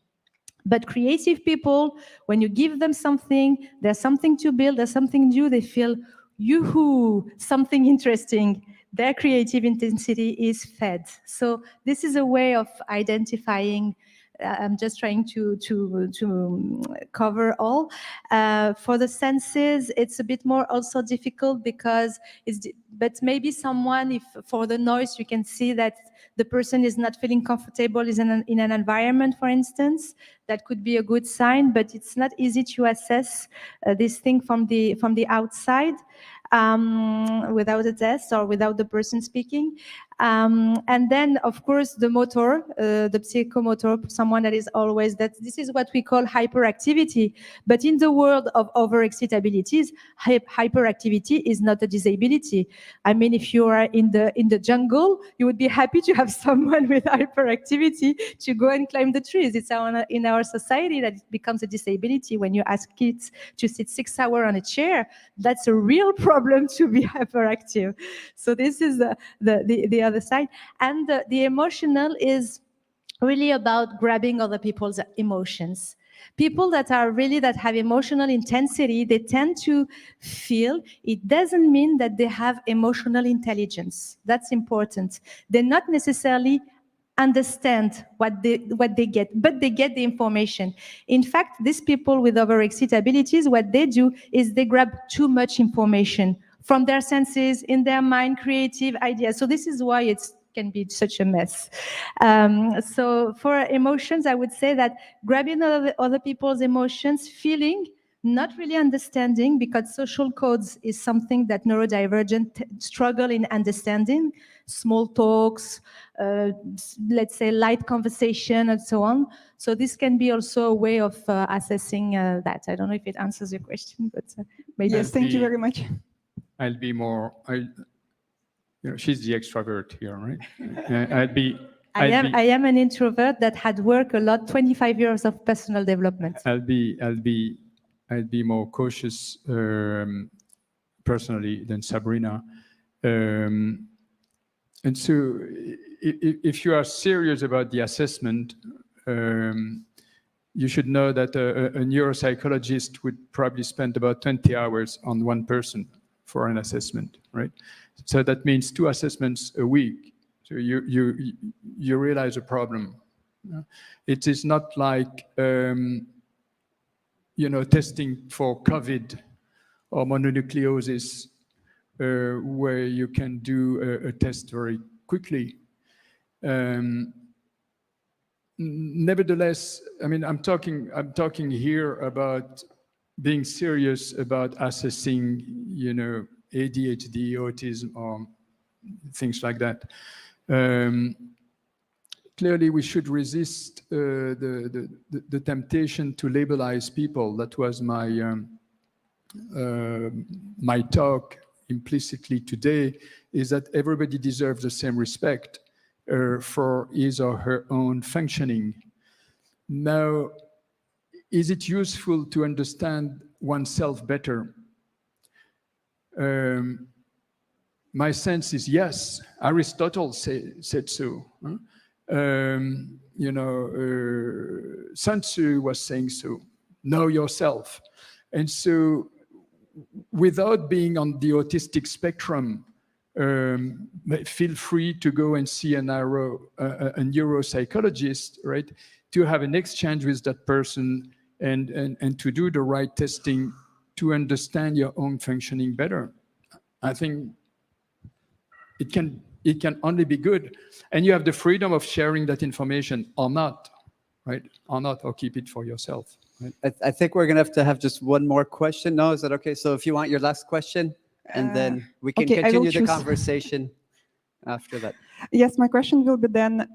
But creative people, when you give them something, there's something to build, there's something new, they feel, yoo-hoo, something interesting. Their creative intensity is fed. So this is a way of identifying. I'm just trying to cover all. For the senses, it's a bit more also difficult because but maybe someone, if for the noise, you can see that the person is not feeling comfortable in an environment, for instance, that could be a good sign, but it's not easy to assess this thing from the outside. Without a test or without the person speaking. And then, of course, the motor, the psychomotor, someone that is always, this is what we call hyperactivity. But in the world of overexcitabilities, hyperactivity is not a disability. I mean, if you are in the jungle, you would be happy to have someone with hyperactivity to go and climb the trees. It's in our society that it becomes a disability. When you ask kids to sit 6 hours on a chair, that's a real problem to be hyperactive. So this is the other side. And the emotional is really about grabbing other people's emotions. People that have emotional intensity, they tend to feel, it doesn't mean that they have emotional intelligence. That's important. They're not necessarily understand what they get, but they get the information. In fact, these people with overexcitabilities, what they do is they grab too much information from their senses, in their mind, creative ideas. So this is why it can be such a mess. So for emotions, I would say that grabbing other people's emotions, feeling, not really understanding, because social codes is something that neurodivergent struggle in understanding. Small talks, let's say light conversation, and so on. So this can be also a way of assessing that. I don't know if it answers your question, but maybe.
Yes, thank you very much.
I'll be more. she's the extrovert here, right?
I am an introvert that had worked a lot, 25 years of personal development.
I'll be more cautious personally than Sabrina. And so if you are serious about the assessment, you should know that a neuropsychologist would probably spend about 20 hours on one person for an assessment, right? So that means 2 assessments a week. So you realize a problem. It is not like testing for COVID or mononucleosis, where you can do a test very quickly. Nevertheless, I mean, I'm talking here about being serious about assessing, ADHD, autism, or things like that. Clearly, we should resist the temptation to labelize people. That was my talk implicitly today, is that everybody deserves the same respect for his or her own functioning. Now, is it useful to understand oneself better? My sense is yes. Aristotle said so. Sun Tzu was saying so. Know yourself. And so, without being on the autistic spectrum, feel free to go and see a neuropsychologist, right? To have an exchange with that person and to do the right testing to understand your own functioning better. I think it can only be good. And you have the freedom of sharing that information or not, right? Or keep it for yourself. Right?
I think we're going to have just one more question. No, is that okay? So if you want your last question, and then we can continue the conversation after that.
Yes, my question will be then,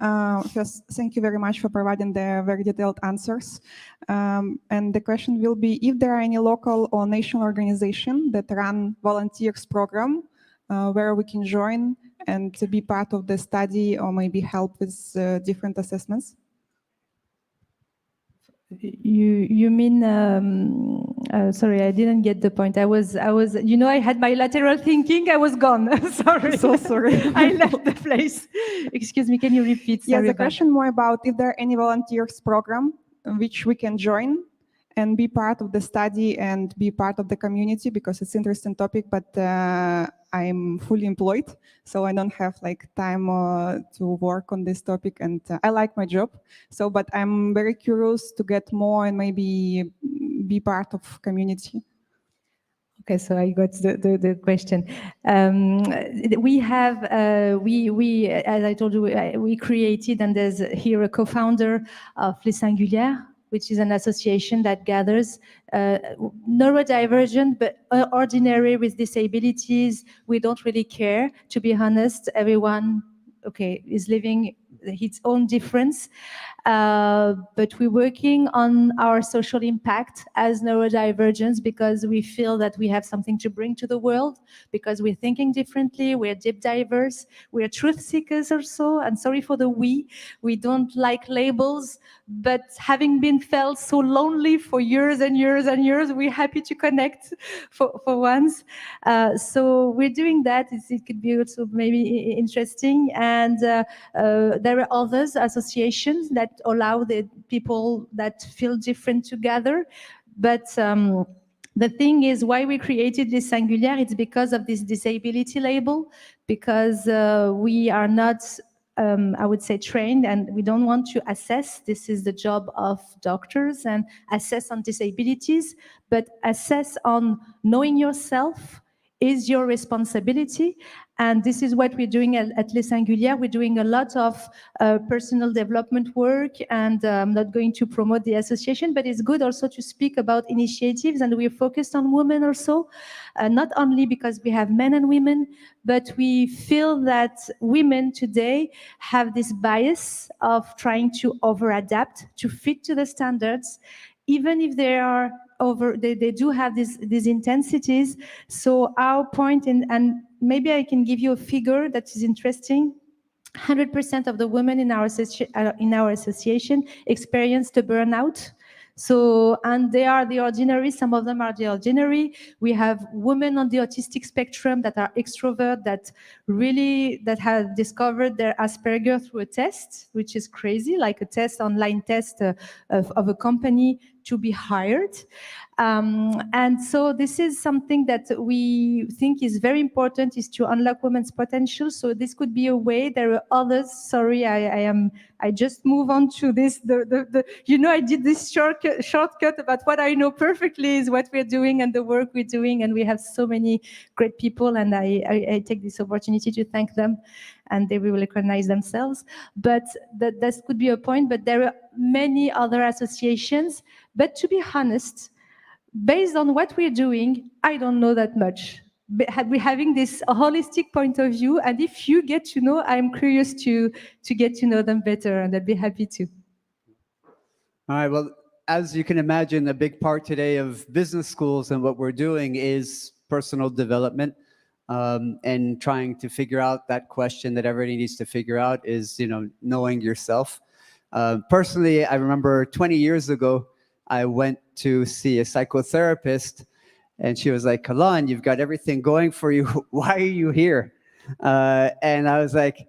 first, thank you very much for providing the very detailed answers. And the question will be, if there are any local or national organization that run volunteers program where we can join and to be part of the study or maybe help with different assessments?
You mean, sorry, I didn't get the point. I was, I had my lateral thinking, I was gone. Sorry.
So sorry.
I left the place. Excuse me, can you repeat?
Yes,
Sorry
the question more about if there are any volunteers program which we can join and be part of the study and be part of the community, because it's an interesting topic, but I'm fully employed, so I don't have time to work on this topic, and I like my job. So, but I'm very curious to get more and maybe be part of community.
Okay, so I got the question. We have, as I told you, we created, and there's here a co-founder of Les Singulières, which is an association that gathers neurodivergent but ordinary with disabilities. We don't really care, to be honest. Everyone, is living its own difference. But we're working on our social impact as neurodivergents because we feel that we have something to bring to the world, because we're thinking differently, we're deep diverse, we're truth seekers also, and sorry for the we don't like labels, but having been felt so lonely for years and years and years, we're happy to connect for once. So we're doing that. It could be also maybe interesting. And there are others, associations that allow the people that feel different to gather. But the thing is, why we created Les Singulières, it's because of this disability label, because we are not, I would say, trained, and we don't want to assess. This is the job of doctors, and assess on disabilities, but assess on knowing yourself is your responsibility. And this is what we're doing at Les Singulières. We're doing a lot of personal development work, and I'm not going to promote the association, but it's good also to speak about initiatives, and we're focused on women also, not only because we have men and women, but we feel that women today have this bias of trying to over-adapt, to fit to the standards, even if they are they do have these intensities. So our point, and maybe I can give you a figure that is interesting. 100% of the women in our association experienced a burnout. So, and they are the ordinary, some of them are the ordinary. We have women on the autistic spectrum that are extrovert, that have discovered their Asperger through a test, which is crazy, like a test, online test of a company to be hired. And so this is something that we think is very important, is to unlock women's potential. So this could be a way. There are others. Sorry, I just move on to this. I did this shortcut about what I know perfectly is what we're doing and the work we're doing. And we have so many great people, and I take this opportunity to thank them, and they will recognize themselves. But that could be a point, but there are many other associations. But to be honest, based on what we're doing, I don't know that much. We're having this holistic point of view, and if you get to know, I'm curious to get to know them better, and I'd be happy to.
All right, well, as you can imagine, a big part today of business schools and what we're doing is personal development, and trying to figure out that question that everybody needs to figure out is, knowing yourself. Personally, I remember 20 years ago, I went to see a psychotherapist, and she was like, "Kalan, you've got everything going for you. Why are you here?" And I was like,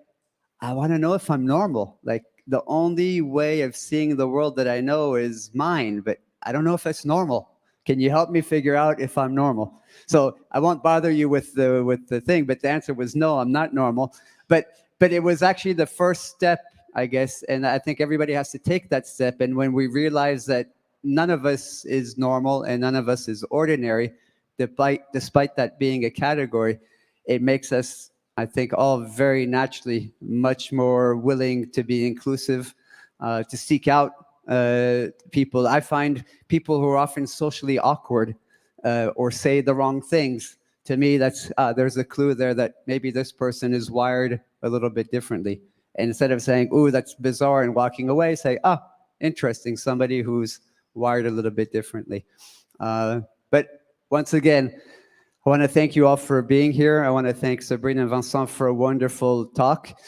"I want to know if I'm normal. Like, the only way of seeing the world that I know is mine, but I don't know if it's normal. Can you help me figure out if I'm normal?" So I won't bother you with the thing, but the answer was no, I'm not normal. But it was actually the first step, I guess, and I think everybody has to take that step. And when we realize that none of us is normal and none of us is ordinary, despite that being a category, it makes us, I think, all very naturally much more willing to be inclusive, to seek out people. I find people who are often socially awkward or say the wrong things. To me, that's there's a clue there that maybe this person is wired a little bit differently. And instead of saying, "Ooh, that's bizarre," and walking away, say, "Ah, interesting, somebody who's wired a little bit differently." But once again, I want to thank you all for being here. I want to thank Sabrina and Vincent for a wonderful talk.